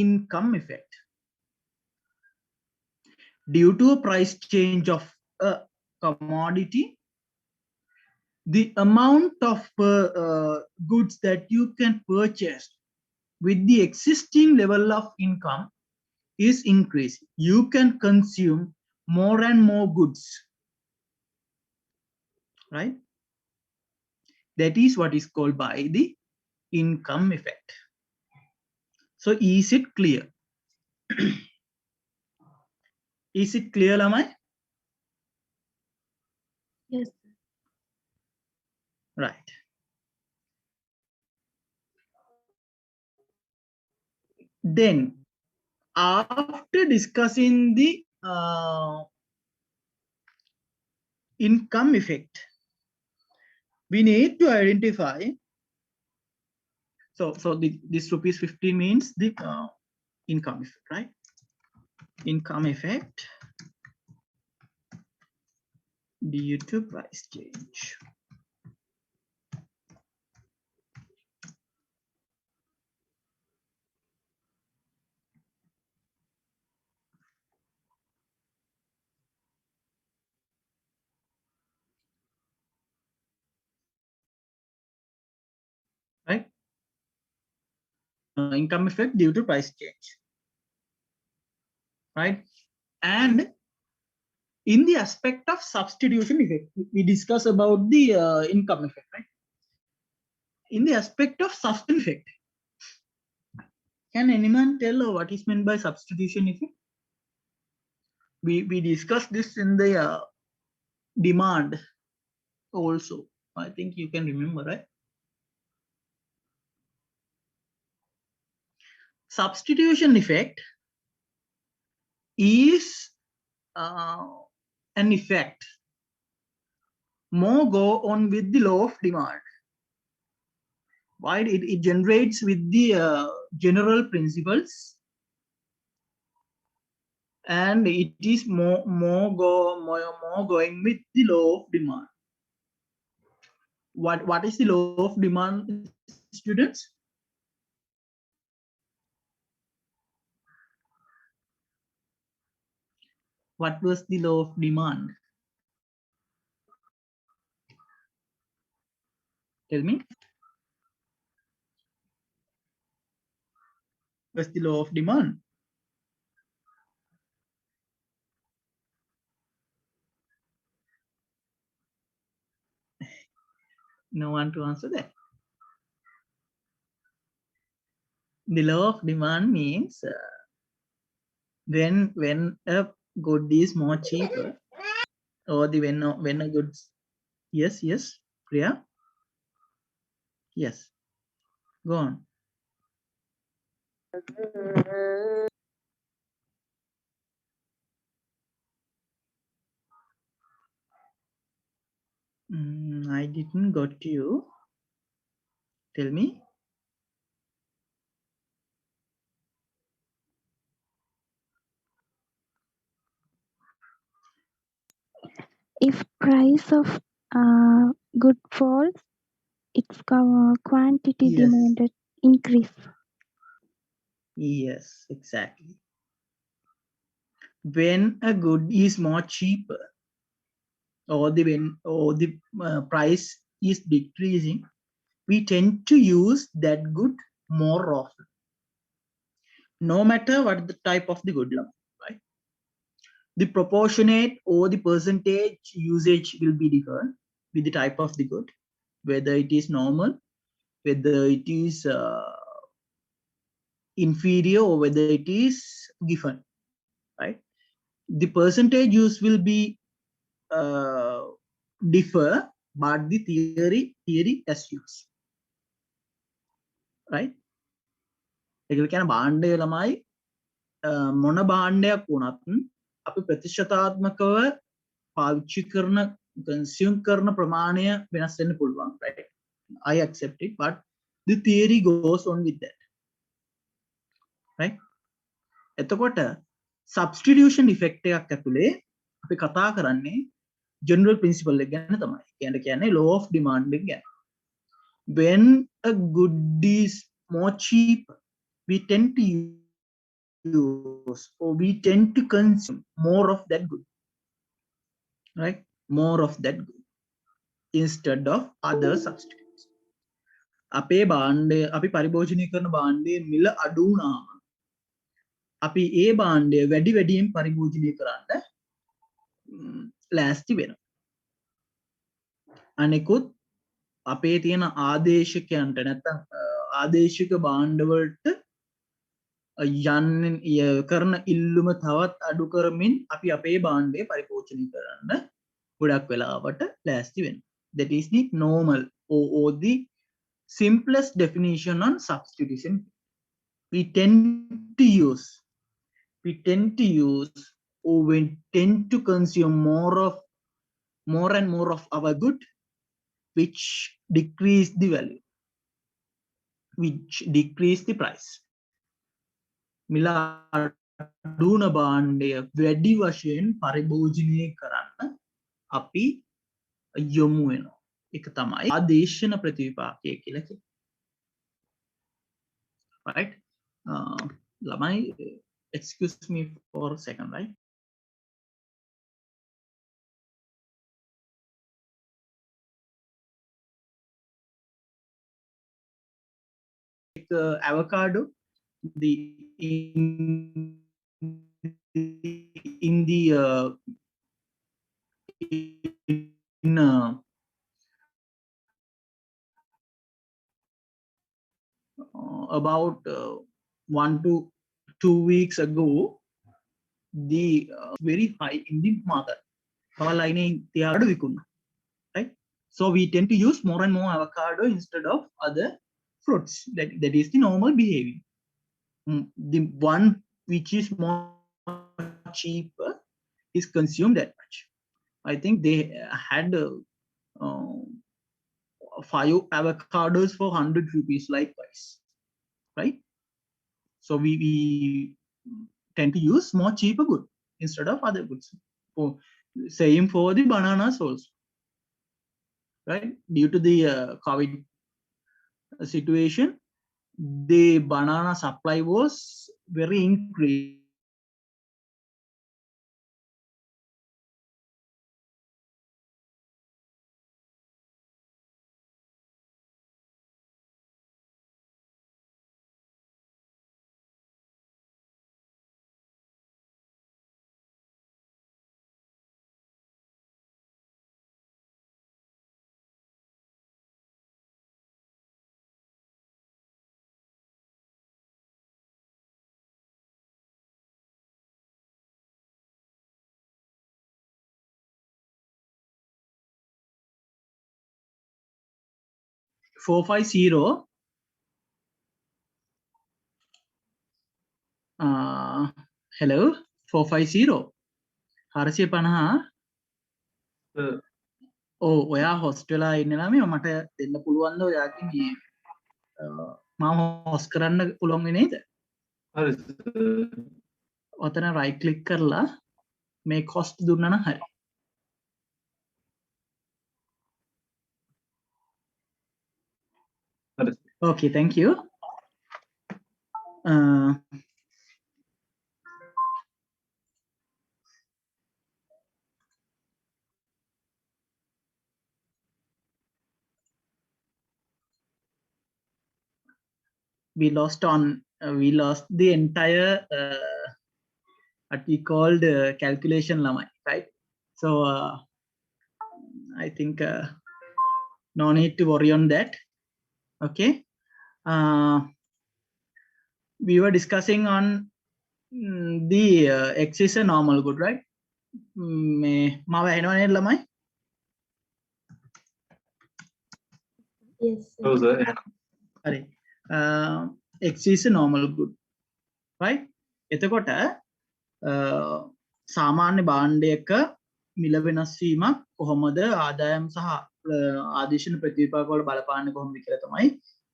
income effect. Due to a price change of a commodity, the amount of goods that you can purchase with the existing level of income is increasing. You can consume more and more goods, right? That is what is called by the income effect. So is it clear? Is it clear, Lamai? Yes. Right. Then after discussing the income effect, we need to identify. So this rupees 50 means the income effect, right? Income effect due to price change. Right? Income effect due to price change. Right? And in the aspect of substitution effect, we discuss about the income effect, right? In the aspect of substitution effect, can anyone tell what is meant by substitution effect? We discussed this in the demand also. I think you can remember, right? Substitution effect is an effect. More go on with the law of demand. Why? It generates with the general principles, and it is more going with the law of demand. What is the law of demand, students? What was the law of demand? Tell me. What's the law of demand? No one to answer that. The law of demand means when a good is more cheaper, or the when a goods. Yes, Priya. Yes, go on. I didn't got you. Tell me. If price of good falls, its quantity Yes. demanded increase. Yes, exactly. When a good is more cheaper, or the price is decreasing, we tend to use that good more often, no matter what the type of the good, right? The proportionate or the percentage usage will be different with the type of the good, whether it is normal, whether it is inferior, or whether it is given, right? The percentage use will be differ, but the theory assumes, right? ඒක කියන භාණ්ඩය ළමයි මොන භාණ්ඩයක් වුණත් අපි ප්‍රතිශතාත්මකව පාවිච්චි කරන consume කරන ප්‍රමාණය වෙනස් වෙන්න පුළුවන්, right? I accept it, but the theory goes on with that, right? එතකොට substitution effect එකක් ඇතුලේ අපි කතා කරන්නේ general principle එක ගැන තමයි. කියන්නේ law of demand එක ගැන. When a good is more cheap, we tend to use, or we tend to consume more of that good, right? More of that good instead of other substitutes. අපේ භාණ්ඩය අපි පරිභෝජනය කරන භාණ්ඩයේ මිල අඩු වුණාම අපි ඒ භාණ්ඩය වැඩි වැඩියෙන් පරිභෝජනය කරන්න ලෑස්ති වෙනවා. අනෙකුත් අපේ තියෙන ආදේශකයන්ට නැත්නම් ආදේශික භාණ්ඩවලට යන්න කරන ඉල්ලුම තවත් අඩු කරමින් අපි අපේ භාණ්ඩය පරිභෝජනය කරන්න ගොඩක් වෙලාවට ලෑස්ති වෙනවා. That is the normal or the simplest definition on substitution. We tend to use, or we tend to consume more and more of our good, which decrease the value, which decrease the price. මිල අඩුවන භාණ්ඩය වැඩි වශයෙන් පරිභෝජනය කරන්න අපි යොමු වෙනවා. ඒක තමයි ආදේශන ප්‍රතිවිපාකය කියලා කියන්නේ. Right? ළමයි, excuse me for a second, right? Avocado, the in the in about 1 to 2 weeks ago, the very high in the market. Right? So we tend to use more and more avocado instead of other fruits. That is the normal behavior. The one which is more cheaper is consumed that much. I think they had 5 avocados for 100 rupees likewise, right? So we tend to use more cheaper good instead of other goods. Same for the bananas also, right? Due to the COVID situation, the banana supply was very increased. Four five zero. Hello 450 450. ඔව් ඔයා host වෙලා ඉන්නේ ළමයි මට දෙන්න පුළුවන්ද ඔයාගේ මේ මම හොස්ට් කරන්න පුළුවන් වෙන්නේ නේද? හරි. ඔතන right click කරලා make host දුන්නා නම් හරි. Okay, thank you. We lost the entire what we called calculation lamai, right? So I think no need to worry on that. Okay. We were discussing on the x is a normal good, right? මාව ඇහෙනව නේද ළමයි? Yes, sir. Oh, sir. හරි. X is a normal good, right? එතකොට සාමාන්‍ය භාණ්ඩයක මිල වෙනස් වීමක් කොහොමද ආදායම් සහ ආදේශන ප්‍රතිවිපාක වල බලපාන්නේ කොහොමද කියලා තමයි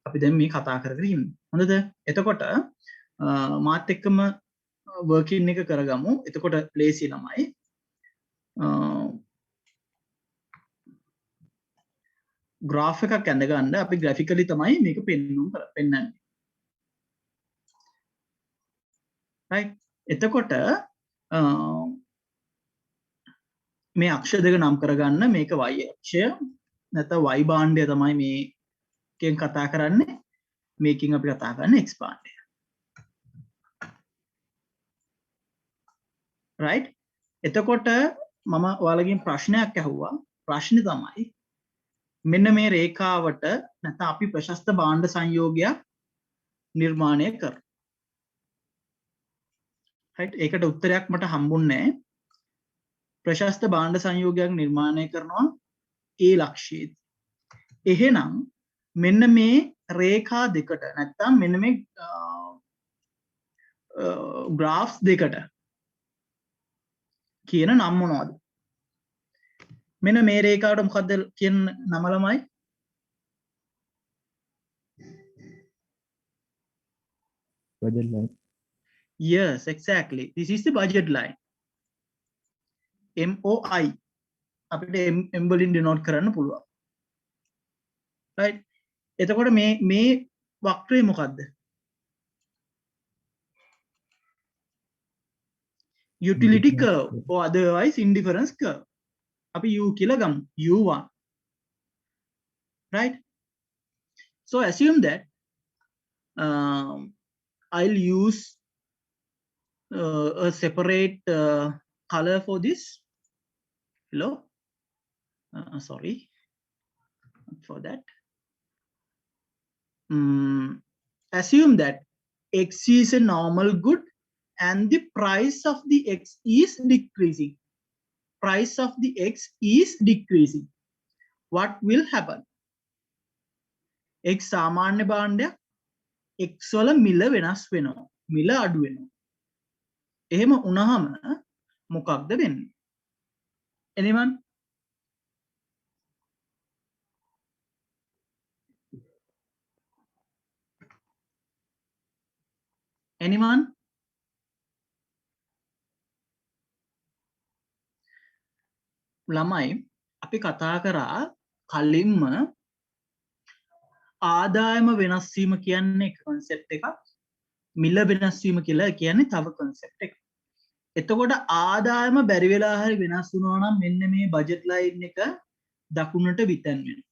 අපි දැන් මේ කතා කරගෙන ඉන්නේ. හොඳද? එතකොට මාත් එක්කම working එක කරගමු. එතකොට ලේසි ළමයි. graph එකක් ඇඳ ගන්න අපි graphically තමයි මේක පෙන්නන්නේ. right? එතකොට මේ අක්ෂර දෙක නම් කරගන්න මේක y අක්ෂය නැත්නම් y භාණ්ඩය තමයි මේකෙන් කතා කරන්නේ. මේකෙන් අපි කතා කරන්නේ x භාණ්ඩය. right? එතකොට මම ඔයාලගෙන් ප්‍රශ්නයක් අහුවා. ප්‍රශ්නේ තමයි මෙන්න මේ රේඛාවට නැත්නම් අපි ප්‍රශස්ත භාණ්ඩ සංයෝගයක් නිර්මාණය කරමු. right? ඒකට උත්තරයක් මට හම්බුන්නේ නැහැ. ප්‍රශස්ත භාණ්ඩ සංයෝගයක් නිර්මාණය කරනවා ඒ ලක්ෂ්‍යයේදී. එහෙනම් මෙන්න මේ රේඛා දෙකට නැත්නම් මෙන්න මේ graphs දෙකට කියන නම මොනවද? මෙන්න මේ රේඛාවට මොකද්ද කියන නම ළමයි? budget line. Yes, exactly. This is the budget line. MOI. අපිට M වලින් denote කරන්න පුළුවන්. right? එතකොට මේ වක්‍රය මොකද්ද? utility curve or otherwise indifference curve. අපි U කියලා ගමු. U1. right? So assume that I'll use a separate color for this. Hello? Sorry for that. Assume that X is a normal good and the price of the X is decreasing. Price of the X is decreasing. What will happen? X සාමාන්‍ය භාණ්ඩයක් X වල මිල වෙනස් වෙනවා. මිල අඩු වෙනවා. එහෙම වුණාම මොකක්ද වෙන්නේ? Anyone? Anyone? ළමයි අපි කතා කරා කලින්ම ආදායම වෙනස් වීම කියන්නේ එක concept එකක්. මිල වෙනස් වීම කියලා කියන්නේ තව concept එකක්. එතකොට ආදායම බැරි වෙලා හරි වෙනස් වුණා නම් මෙන්න මේ බජට් ලයින් එක දකුණට විතන් වෙනවා.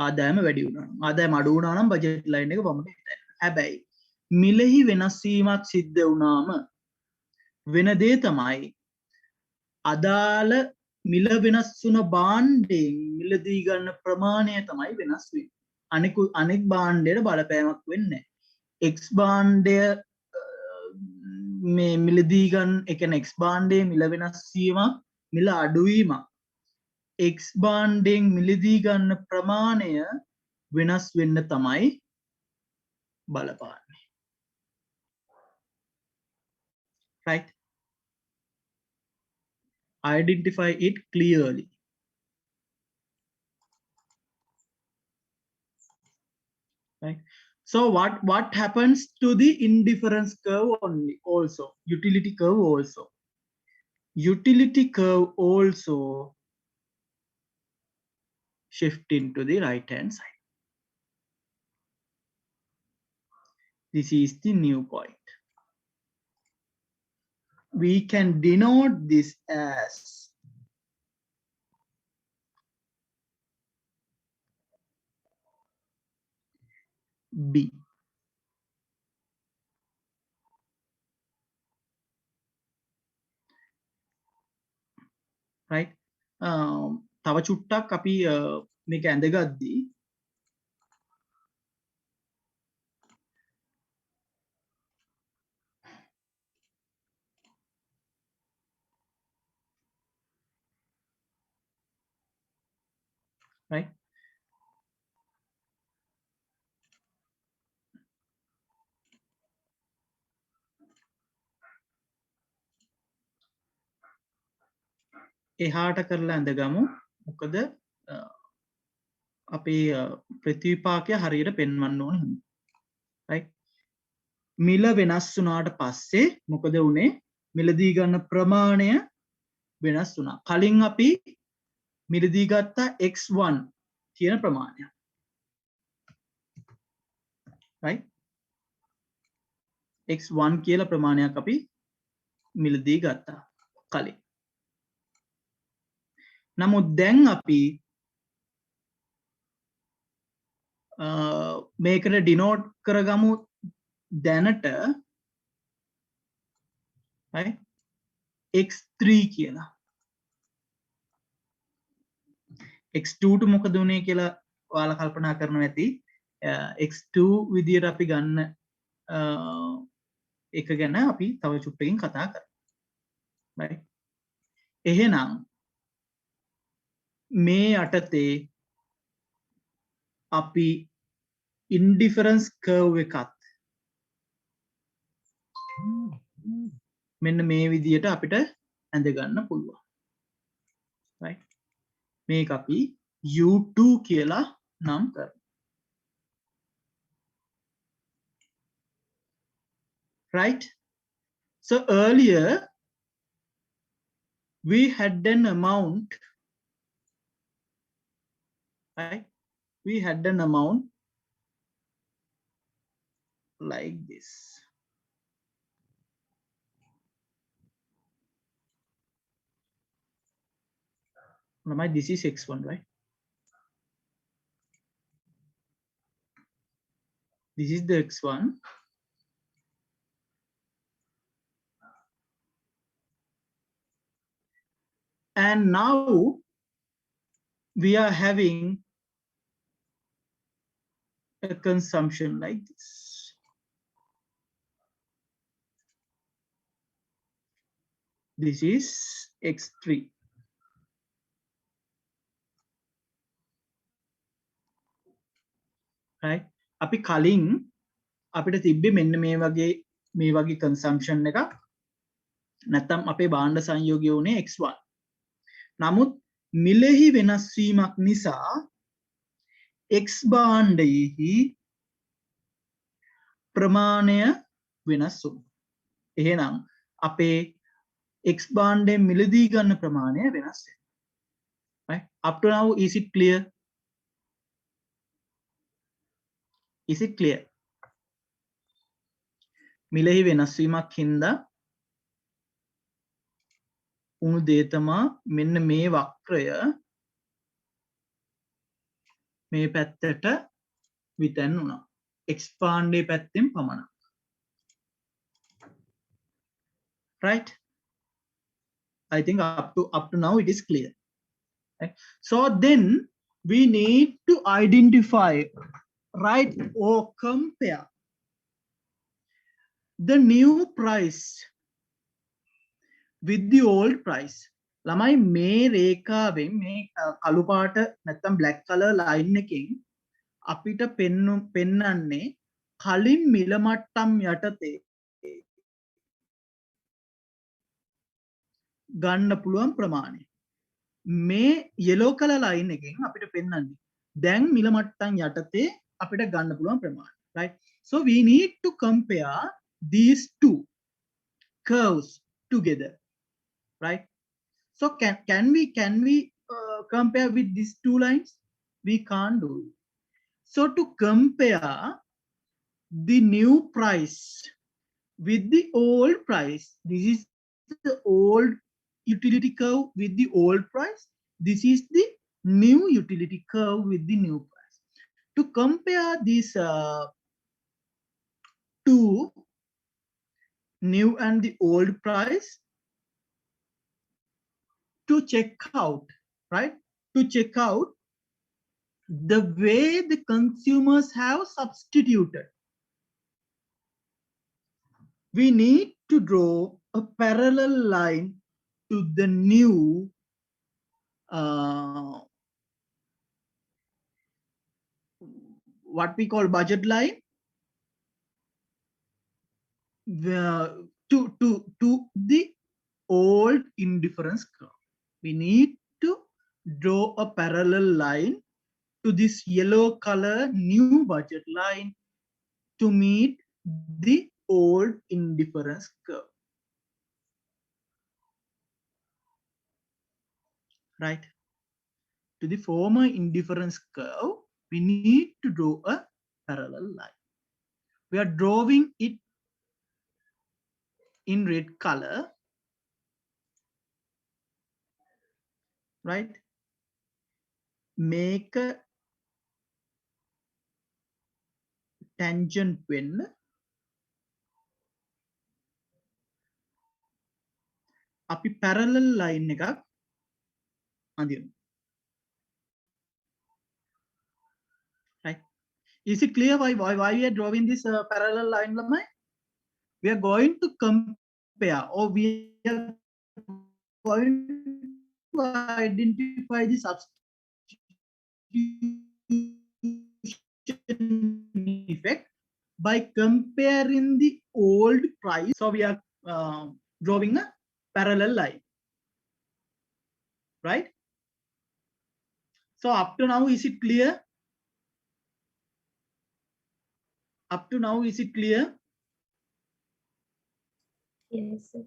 ආදායම වැඩි වුණා නම් ආදායම අඩු වුණා නම් බජට් ලයින් එක වමට විතන් වෙනවා. හැබැයි මිලෙහි වෙනස් වීමක් සිද්ධ වුණාම වෙන දේ තමයි අදාළ මිල වෙනස් වුණ භාණ්ඩයෙන් මිලදී ගන්න ප්‍රමාණය තමයි වෙනස් වෙන්නේ. අනෙක් භාණ්ඩයට බලපෑමක් වෙන්නේ නැහැ. X භාණ්ඩය මේ මිලදී ගන්න එක X භාණ්ඩයේ මිල වෙනස් වීමක් මිල අඩුවීමක් X භාණ්ඩයෙන් මිලදී ගන්න ප්‍රමාණය වෙනස් වෙන්න තමයි බලපාන්නේ. Right? Identify it clearly. Right? So what happens to the indifference curve only also? Utility curve also. Utility curve also shift into the right hand side. This is the new point. We can denote this as B. Right? තව චුට්ටක් අපි මේක ඇඳගද්දී right? එහාට කරලා ඇඳගමු. මොකද අපේ ප්‍රතිවිපාකය හරියට පෙන්වන්න ඕන හින්දා. right? මිල වෙනස් වුණාට පස්සේ මොකද වුනේ? මිලදී ගන්න ප්‍රමාණය වෙනස් වුණා. කලින් අපි මිලදී ගත්තා x1 කියන ප්‍රමාණය. right? x1 කියලා ප්‍රමාණයක් අපි මිලදී ගත්තා කලින්. නමුත් දැන් අපි මේකට ඩිනෝට් කරගමු දැනට right? x3 කියලා. x2ට මොකද වුනේ කියලා ඔයාලා කල්පනා කරනවා ඇති. x2 විදියට අපි ගන්න එක ගැන අපි තව චුට්ටකින් කතා කරමු. right? එහෙනම් මේ යටතේ අපි ඉන්ඩිෆරන්ස් කර්ව් එකත් මෙන්න මේ විදියට අපිට ඇඳගන්න පුළුවන්. right? මේක අපි U2 කියලා නම් කරමු. right? So earlier we had an amount, right? We had an amount like this. This is x1, right? This is the x1. And now we are having a consumption like this. This is x3. right? අපි කලින් අපිට තිබ්බේ මෙන්න මේ වගේ consumption එකක්. නැත්නම් අපේ භාණ්ඩ සංයෝගය උනේ x1. නමුත් මිලෙහි වෙනස් වීමක් නිසා x භාණ්ඩයෙහි ප්‍රමාණය වෙනස් වුණා. එහෙනම් අපේ x භාණ්ඩයෙන් මිලදී ගන්න ප්‍රමාණය වෙනස් වෙනවා. Right? Up to now, is it clear? Is it clear? මිලෙහි වෙනස් වීමක් හින්දා උණු දේ තමා මෙන්න මේ වක්‍රය මේ පැත්තට විතැන් වුණා. x භාණ්ඩයේ පැත්තෙන් පමණක්. Right? I think up to now it is clear. Right? So then we need to identify, right, or compare the new price with the old price. ළමයි මේ රේඛාවෙන් මේ කළු පාට නැත්නම් black color line එකෙන් අපිට පෙන්වන්නේ කලින් මිල මට්ටම් යටතේ ගන්න පුළුවන් ප්‍රමාණය. මේ yellow color line එකෙන් අපිට පෙන්වන්නේ දැන් මිල මට්ටම් යටතේ අපිට ගන්න පුළුවන් ප්‍රමාණය. Right? So we need to compare these two curves together. Right? So can we compare with these two lines? We can't do it. So to compare the new price with the old price, this is the old utility curve with the old price. This is the new utility curve with the new price. To compare these two, new and the old price, to check out, right? To check out the way the consumers have substituted. We need to draw a parallel line to the new what we call budget line, to the old indifference curve. We need to draw a parallel line to this yellow color new budget line to meet the old indifference curve. Right? To the former indifference curve, we need to draw a parallel line. We are drawing it in red color. Right? Make a tangent when අපි parallel line එකක් අඳිමු. Right? Is it clear why we are drawing this parallel line, lamai? We are going to compare, or we are going to identify the substitution effect by comparing the old price. So we are drawing a parallel line. Right? So up to now, is it clear? Up to now, is it clear? Yes, sir.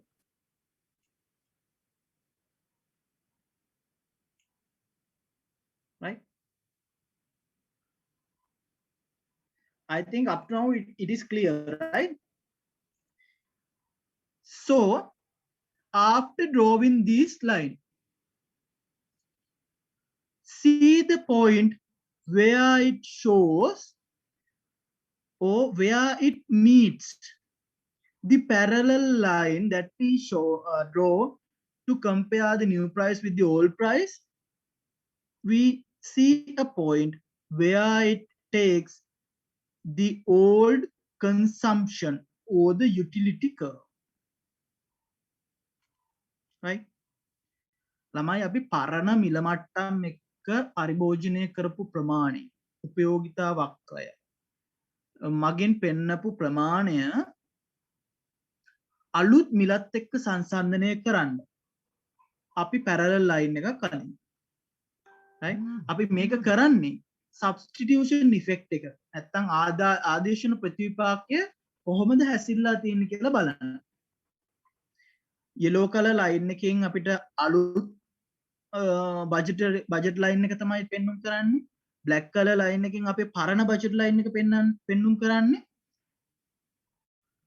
Right? I think up to now it is clear, right? So after drawing this line, see the point where it shows or where it meets the parallel line that we draw to compare the new price with the old price. We see a point where it takes the old consumption or the utility curve. Right? ළමයි අපි පරණ මිල මට්ටම් එක්ක පරිභෝජනය කරපු ප්‍රමාණය උපයෝගිතා වක්‍රය මගින් පෙන්නපු ප්‍රමාණය අලුත් මිලත් එක්ක සංසන්දනය කරන්න අපි parallel line එකක් කලින් right අපි මේක කරන්නේ substitution effect එක නැත්තම් ආදේශන ප්‍රතිවිපාකය කොහොමද හැසිරලා තියෙන්නේ කියලා බලන්න yellow color line එකෙන් අපිට අලුත් budget line එක තමයි පෙන්වන්න කරන්නේ black color line එකෙන් අපි පරණ budget line එක පෙන්වන්න කරන්නේ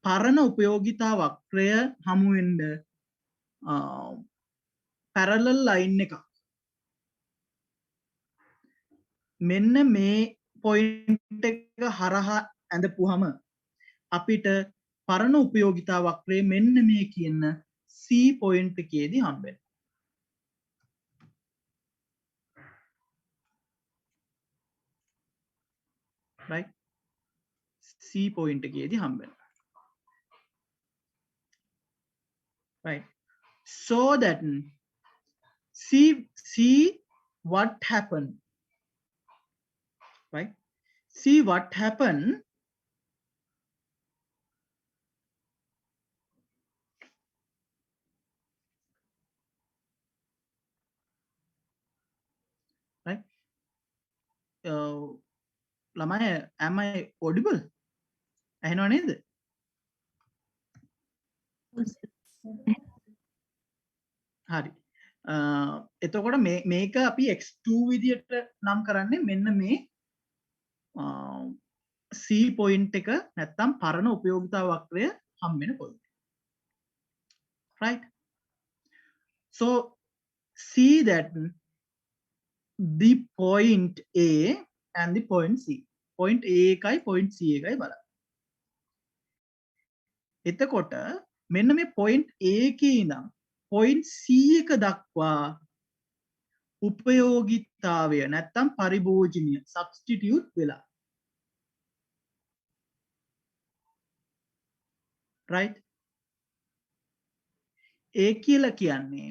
පරණ උපයෝගිතා වක්‍රය හමු වෙන්න parallel line එක මෙන්න මේ point එක හරහා ඇඳපුවම අපිට පරණ උපයෝගිතා වක්‍රය මෙන්න මේ කියන C point එකේදී හම්බෙනවා right C point එකේදී හම්බෙනවා right so that see what happened right see what happened right ළමයි am I audible ඇහෙනව නේද හරි එතකොට මේක අපි x2 විදියට නම් කරන්නේ මෙන්න මේ C point එක නැත්තම් පරණ උපයෝගිතා වක්‍රය හම්බෙන point right so see that the point A and the point C point A එකයි point C එකයි බලන්න එතකොට මෙන්න මේ point A එකේ ඉඳන් point C එක දක්වා උපයෝගීතාවය නැත්තම් පරිභෝජනීය substitute වෙලා right A කියලා කියන්නේ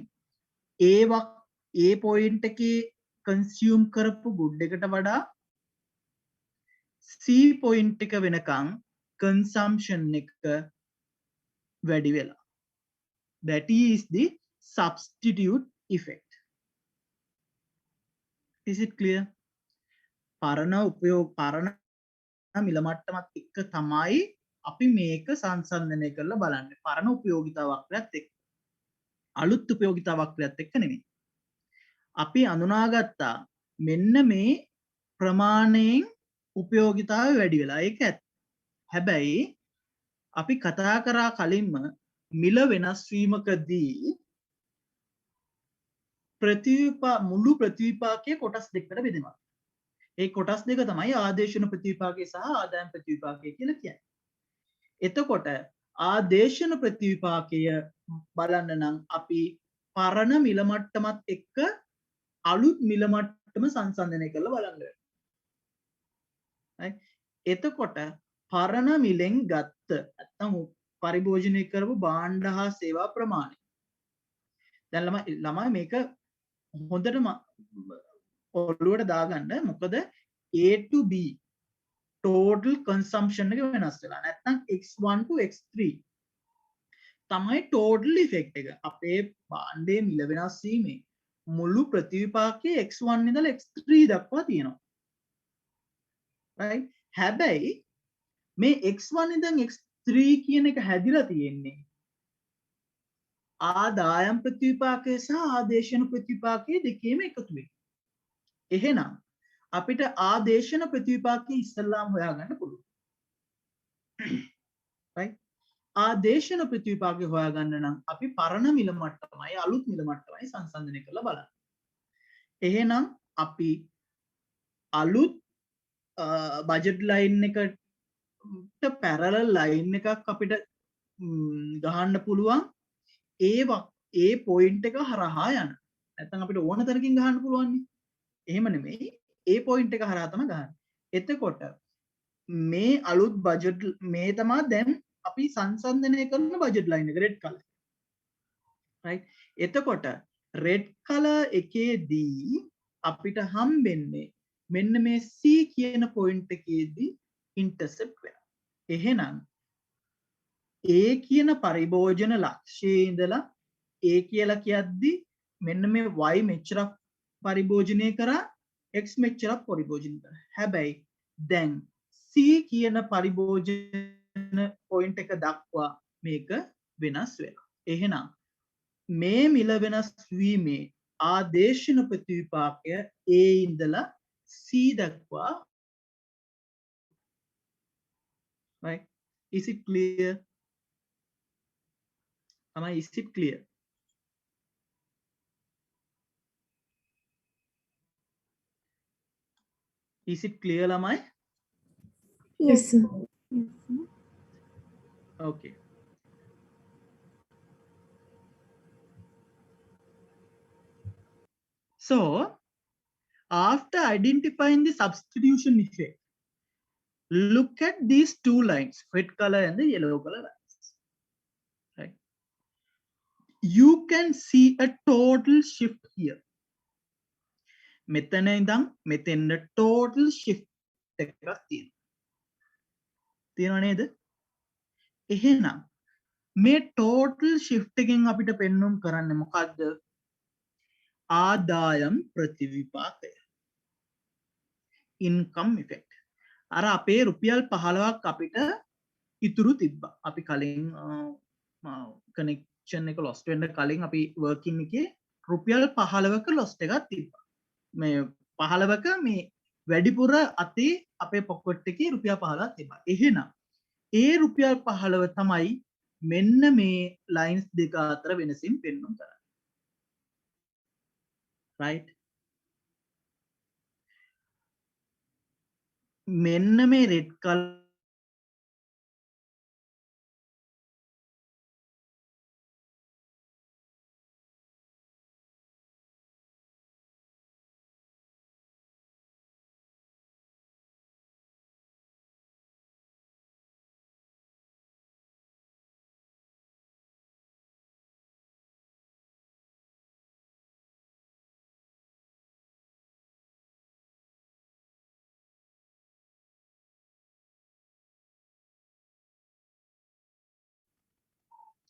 A point එකේ consume කරපු good එකට වඩා C point එක වෙනකන් consumption එක වැඩි වෙලා that is the substitute effect is it clear පරණ මිල මට්ටමත් එක්ක තමයි අපි මේක සංසන්දනය කරලා බලන්නේ පරණ උපයෝගිතා වක්‍රයත් එක්ක අලුත් උපයෝගිතා වක්‍රයත් එක්ක නෙමෙයි අපි අඳුනාගත්තා මෙන්න මේ ප්‍රමාණයෙන් උපයෝගිතාව වැඩි වෙලා ඒක ඇත්ත හැබැයි අපි කතා කරා කලින්ම මිල වෙනස් වීමකදී මුළු ප්‍රතිවිපාකයේ කොටස් දෙකකට බෙදෙනවා ඒ කොටස් දෙක තමයි ආදේශන ප්‍රතිවිපාකය සහ ආදායම් ප්‍රතිවිපාකය කියලා කියන්නේ එතකොට ආදේශන ප්‍රතිවිපාකය බලන්න නම් අපි පරණ මිල මට්ටමත් එක්ක අලුත් මිල මට්ටම සංසන්දනය කරලා බලන්න වෙනවා එතකොට පරණ මිලෙන් ගත්ත නැත්නම් පරිභෝජනය කරපු භාණ්ඩ හා සේවා ප්‍රමාණය දැන් ළමයි මේක හොඳට ඔළුවට දාගන්න මොකද A to B total consumption එක වෙනස් වෙලා නැත්නම් x1 to x3 තමයි total effect එක අපේ භාණ්ඩයේ මිල වෙනස් වීමේ මුළු ප්‍රතිවිපාකයේ x1 ඉඳලා x3 දක්වා තියෙනවා right හැබැයි මේ x1 ඉඳන් x3 කියන එක හැදිලා තියෙන්නේ ආදායම් ප්‍රතිවිපාකය සහ ආදේශන ප්‍රතිවිපාකය දෙකේම එකතු වෙයි. එහෙනම් අපිට ආදේශන ප්‍රතිවිපාකය ඉස්සල්ලාම හොයාගන්න පුළුවන්. right? ආදේශන ප්‍රතිවිපාකය හොයාගන්න නම් අපි පරණ මිල මට්ටමයි අලුත් මිල මට්ටමයි සංසන්දනය කරලා බලන්න. එහෙනම් අපි අලුත් බජට් ලයින් එකට පැරලල් ලයින් එකක් අපිට ගහන්න පුළුවන් ඒ පොයින්ට් එක හරහා යන නැත්නම් අපිට ඕන තැනකින් ගහන්න පුළුවන් නේ එහෙම නෙමෙයි ඒ පොයින්ට් එක හරහා තමයි ගහන්නේ එතකොට මේ අලුත් බජට් මේ තමයි දැන් අපි සංසන්දනය කරන බජට් ලයින් එක රෙඩ් කලර් right එතකොට රෙඩ් කලර් එකේදී අපිට හම්බෙන්නේ මෙන්න මේ C කියන පොයින්ට් එකේදී ඉන්ටර්සෙප්ට් වෙනවා එහෙනම් A කියන පරිභෝජන ලක්ෂයේ ඉඳලා A කියලා කියද්දි මෙන්න මේ y මෙච්චරක් පරිභෝජනය කරා x මෙච්චරක් පරිභෝජනය කරා. හැබැයි දැන් C කියන පරිභෝජන පොයින්ට් එක දක්වා මේක වෙනස් වෙනවා. එහෙනම් මේ මිල වෙනස් වීමේ ආදේශන ප්‍රතිවිපාකය A ඉඳලා C දක්වා. Right? Is it clear? Is it clear? Is it clear, Lamai? Yes, sir. Okay. So, after identifying the substitution effect, look at these two lines, red color and the yellow color lines. Right? You can see a total shift here. මෙතන ඉඳන් මෙතෙන්ට total shift එකක් තියෙනවා. තියෙනව නේද? එහෙනම් මේ total shift එකෙන් අපිට පෙන්වුම් කරන්නේ මොකද්ද? ආදායම් ප්‍රතිවිපාකය. Income effect. අර අපේ රුපියල් 15ක් අපිට ඉතුරු තිබ්බා. අපි කලින් කනෙක්ෂන් එක lost වෙන්න කලින් අපි working එකේ රුපියල් 15ක lost එකක් තිබ්බා. මේ 15ක මේ වැඩිපුර අතේ අපේ පොකට් එකේ රුපියල් 15ක් තිබ්බා. එහෙනම් ඒ රුපියල් 15 තමයි මෙන්න මේ ලයින්ස් දෙක අතර වෙනසින් පෙන්වන්න කරන්නේ. right? මෙන්න මේ red color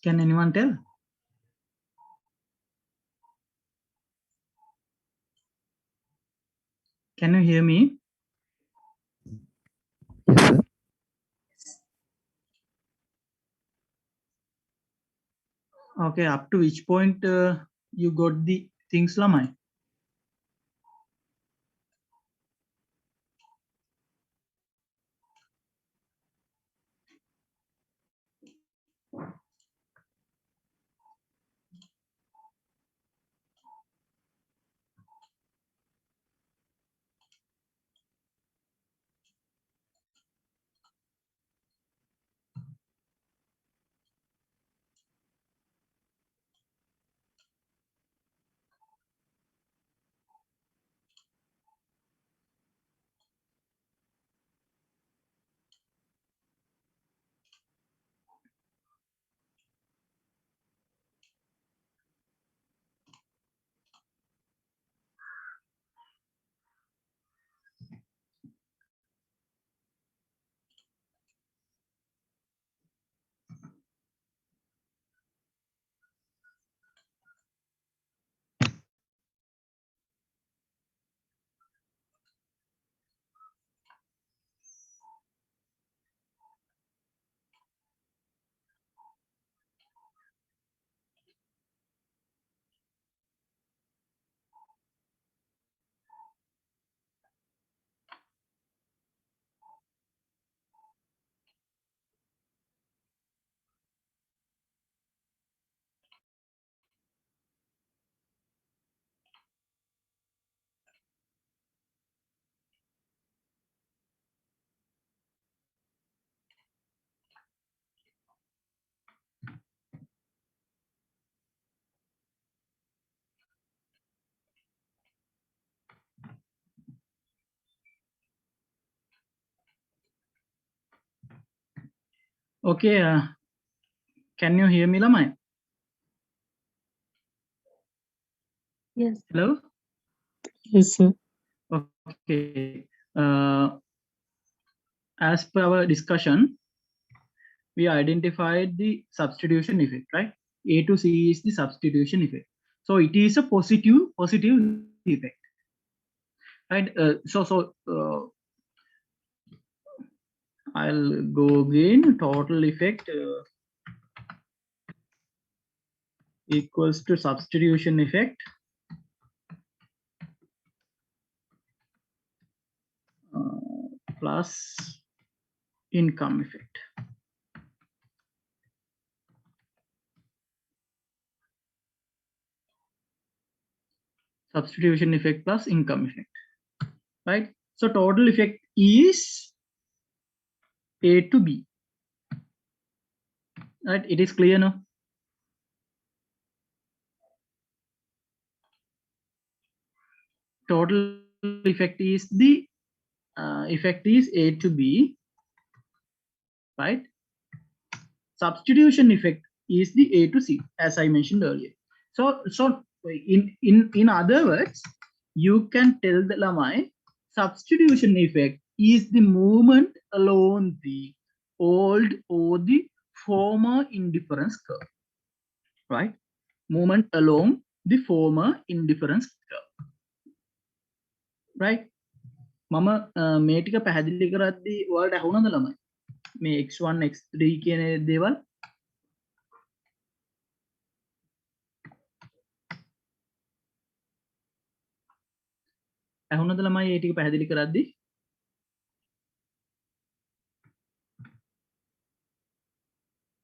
Can anyone tell? Can you hear me? Yes, sir. Okay, up to which point you got the things, Lamai? Okay, can you hear me, Lamai? Yes. Hello? Yes, sir. Okay. As per our discussion, we identified the substitution effect, right? A to C is the substitution effect. So it is a positive effect, right? I'll go again. Total effect equals to substitution effect plus income effect. Substitution effect plus income effect, right? So total effect is A to B, right? It is clear now. Total effect is the effect is A to B, right? Substitution effect is the A to C, as I mentioned earlier. So in other words, you can tell the lamai substitution effect is the movement along the old or the former indifference curve, right? Movement along the former indifference curve, right? මම මේ ටික පැහැදිලි කරද්දී ඔයාලට ඇහුණාද ළමයි මේ x1 x3 කියන දේවල් ඇහුණාද ළමයි මේ ටික පැහැදිලි කරද්දී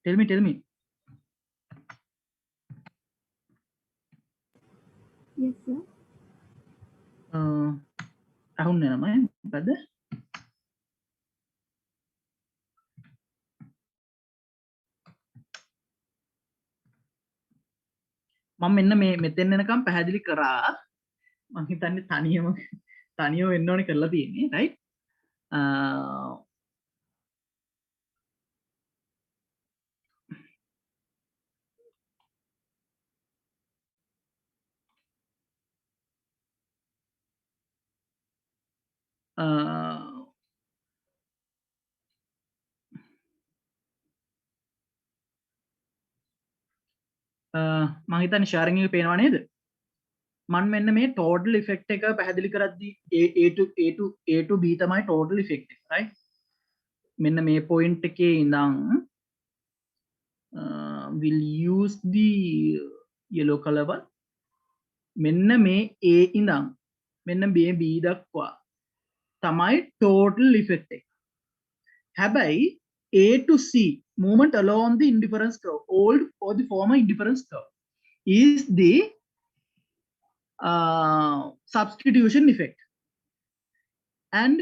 tell me Yes, sir. ඇහුන්නේ ළමයි මොකද මම මෙන්න මේ මෙතෙන් එනකම් පැහැදිලි කරා මම හිතන්නේ තනියම වෙන්න ඕනේ කරලා තියෙන්නේ right මම හිතන්නේ sharing එක පේනව නේද මම මෙන්න මේ total effect එක පැහැදිලි කරද්දී A to B තමයි total effect එක right මෙන්න මේ point එකේ ඉඳන් will use the yellow color one මෙන්න මේ A ඉඳන් මෙන්න B දක්වා තමයි total effect එක හැබැයි A to C movement along the indifference curve old or the former indifference curve is the substitution effect and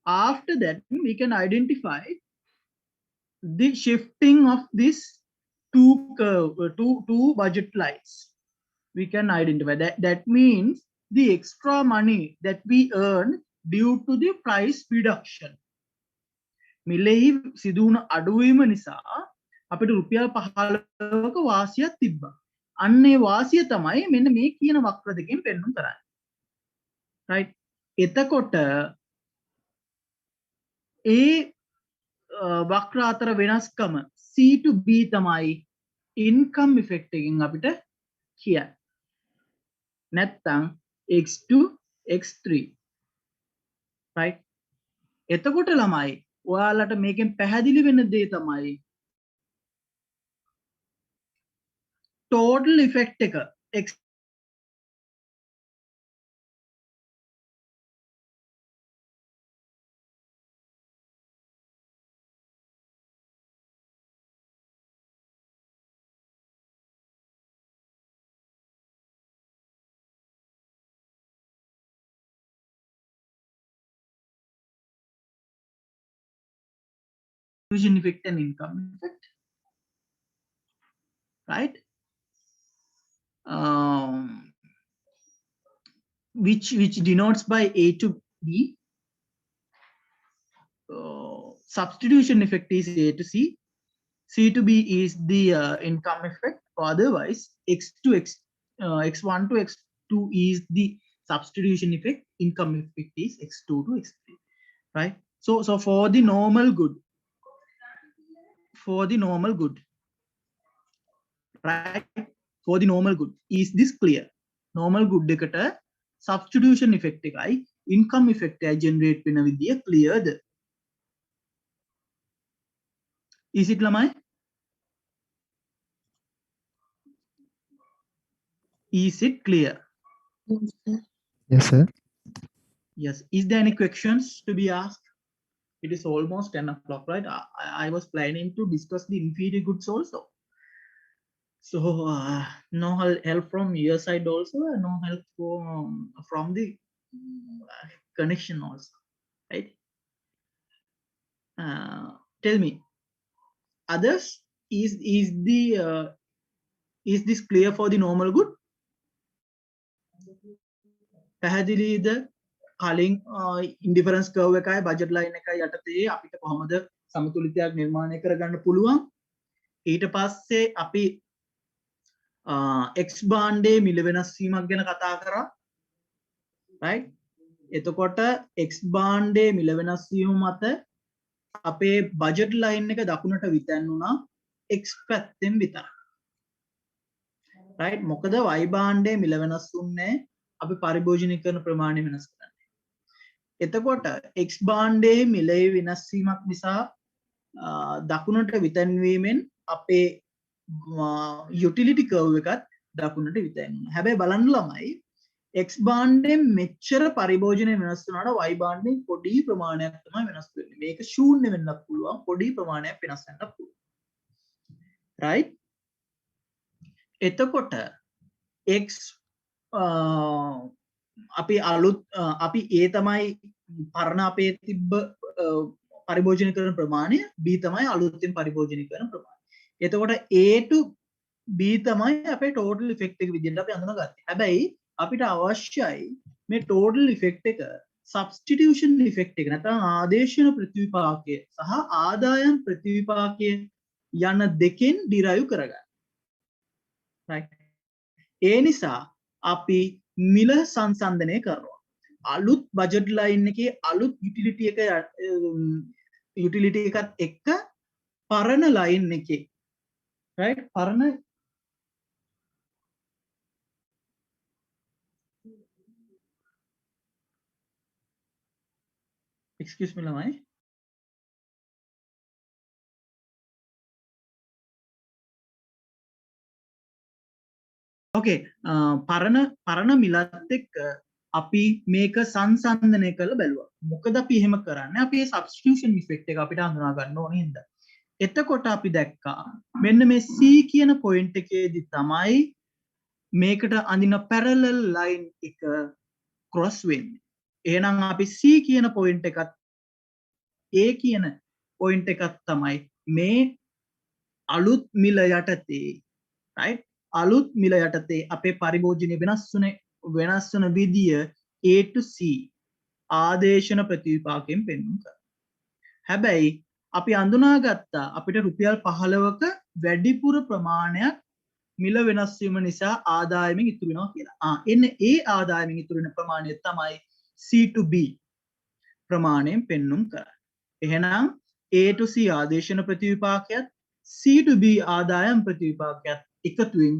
after that we can identify the shifting of this two budget lines we can identify that means the extra money that we earn due to the price reduction මිලෙහි සිදු වුණ අඩුවීම නිසා අපිට රුපියල් 15ක වාසියක් තිබ්බා අන්නේ වාසිය තමයි මෙන්න මේ කියන වක්‍ර දෙකෙන් පෙන්වන්න කරන්නේ right එතකොට ඒ වක්‍ර අතර වෙනස්කම C to B තමයි income effect එකෙන් අපිට කියන්නේ නැත්තම් x to x3 right එතකොට ළමයි ඔයාලට මේකෙන් පැහැදිලි වෙන දේ තමයි total effect එක x division effect and income effect right which denotes by A to B substitution effect is A to C C to B is the income effect or otherwise x1 to x2 is the substitution effect income effect is x2 to x3 right so for the normal good for the normal good. Right? For the normal good. Is this clear? Normal good එකට substitution effect එකයි income effect එකයි generate වෙන විදිය clearද? Is it ළමයි? Is it clear? Yes, sir. Yes, sir. Yes. Is there any questions to be asked? It is almost 10 o'clock, right? I was planning to discuss the inferior goods also. So no help from your side also, and no help from the connection also, right? Tell me, others, is this clear for the normal good? පැහැදිලිද? කලින් ඉන්ඩිෆරන්ස් curve එකයි budget line එකයි යටතේ අපිට කොහොමද සමතුලිතයක් නිර්මාණය කරගන්න පුළුවන්? ඊට පස්සේ අපි X බාණ්ඩේ මිල වෙනස් වීමක් ගැන කතා කරා, right? එතකොට X බාණ්ඩේ මිල වෙනස් වීම මත අපේ බජට් ලයින් එක දකුණට විතැන්නුණා X පැත්තෙන් විතරයි, right? මොකද Y බාණ්ඩේ මිල වෙනස් වුන්නේ අපි පරිභෝජනය කරන ප්‍රමාණය වෙනස් කරන්නේ. එතකොට X බාණ්ඩේ මිලේ වෙනස් වීමක් නිසා දකුණට විතැන්වීමෙන් අපේ යුටිලිටි කර්ව් එකත් දකුණට විතැන්වුණා. හැබැයි බලන්න ළමයි, X බාණ්ඩෙන් මෙච්චර පරිභෝජනය වෙනස් වුණාට Y බාණ්ඩෙන් පොඩි ප්‍රමාණයක් තමයි වෙනස් වෙන්නේ. මේක ශූන්‍ය වෙන්නත් පුළුවන්, පොඩි ප්‍රමාණයක් වෙනස් වෙන්නත් පුළුවන්. right? එතකොට X අපි අලුත් අපි A තමයි පරණ අපේ තිබ්බ පරිභෝජනය කරන ප්‍රමාණය, B තමයි අලුත්ෙන් පරිභෝජනය කරන ප්‍රමාණය. එතකොට A to B තමයි අපේ total effect එක විදිහට අපි අඳුනගත්තේ. හැබැයි අපිට අවශ්‍යයි මේ total effect එක substitution effect එක නැත්නම් ආදේශන ප්‍රතිවිපාකය සහ ආදායම් ප්‍රතිවිපාකය යන දෙකෙන් derive කරගන්න. right? ඒ නිසා අපි මිල සංසන්දනය කරනවා. අලුත් බජට් ලයින් එකේ අලුත් යුටිලිටි එකත් එක්ක පරණ ලයින් එකේ, right? පරණ excuse me ළමයි. okay, පරණ මිලත් එක්ක අපි මේක සංසන්දනය කරලා බැලුවා. මොකද අපි එහෙම කරන්නේ? අපි මේ substitution effect එක අපිට හඳුනා ගන්න ඕනේ හින්දා. එතකොට අපි දැක්කා මෙන්න මේ C කියන point එකේදී තමයි මේකට අඳින parallel line එක cross වෙන්නේ. එහෙනම් අපි C කියන point එකත් A කියන point එකත් තමයි මේ අලුත් මිල යටතේ, right? අලුත් මිල යටතේ අපේ පරිභෝජනය වෙනස් වන විදිය A to C ආදේශන ප්‍රතිවිපාකයෙන් පෙන්වන්න කරනවා. හැබැයි අපි අඳුනාගත්තා අපිට රුපියල් 15ක වැඩිපුර ප්‍රමාණයක් මිල වෙනස් වීම නිසා ආදායමෙන් ඉතුරු වෙනවා කියලා. එන්නේ ඒ ආදායමෙන් ඉතුරු වෙන ප්‍රමාණය තමයි C to B ප්‍රමාණයෙන් පෙන්වන්න කරන්නේ. එහෙනම් A to C ආදේශන ප්‍රතිවිපාකයත් C to B ආදායම් ප්‍රතිවිපාකයත් එකතුවෙන්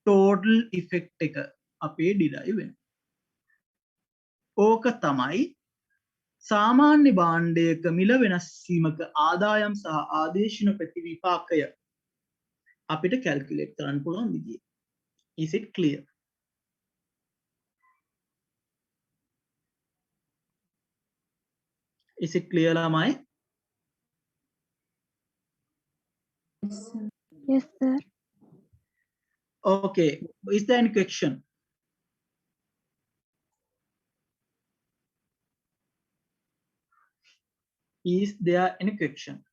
total effect එක අපේ derive වෙනවා. ඕක තමයි සාමාන්‍ය භාණ්ඩයක මිල වෙනස් වීමක ආදායම් සහ ආදේශන ප්‍රතිවිපාකය අපිට calculate කරන්න පුළුවන් විදිය. Is it clear? Is it clear ළමයි? Yes, sir. Yes, sir. Okay, is there any question? Is there any question?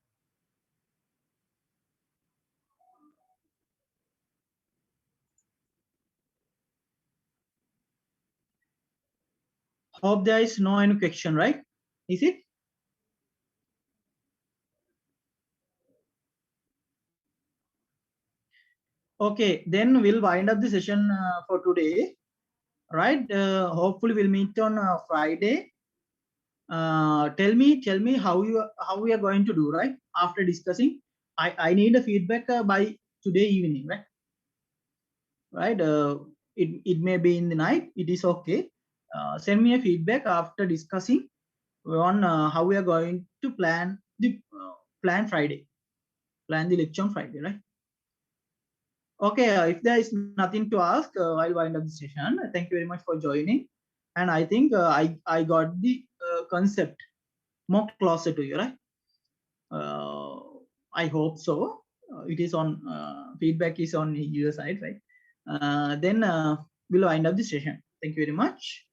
Hope there is no any question, right? Is it? Okay, then we'll wind up the session for today, right? Hopefully we'll meet on Friday. Tell me how we are going to do, right? After discussing I need a feedback by today evening, right? Right. It may be in the night. It is okay. Send me a feedback after discussing on how we are going to plan the plan Friday, plan the lecture on Friday, right? Okay. If there is nothing to ask, I'll wind up the session. Thank you very much for joining, and I think I got the concept more closer to you, right? I hope so. It is on feedback is on your side, right? Then we'll wind up the session. Thank you very much.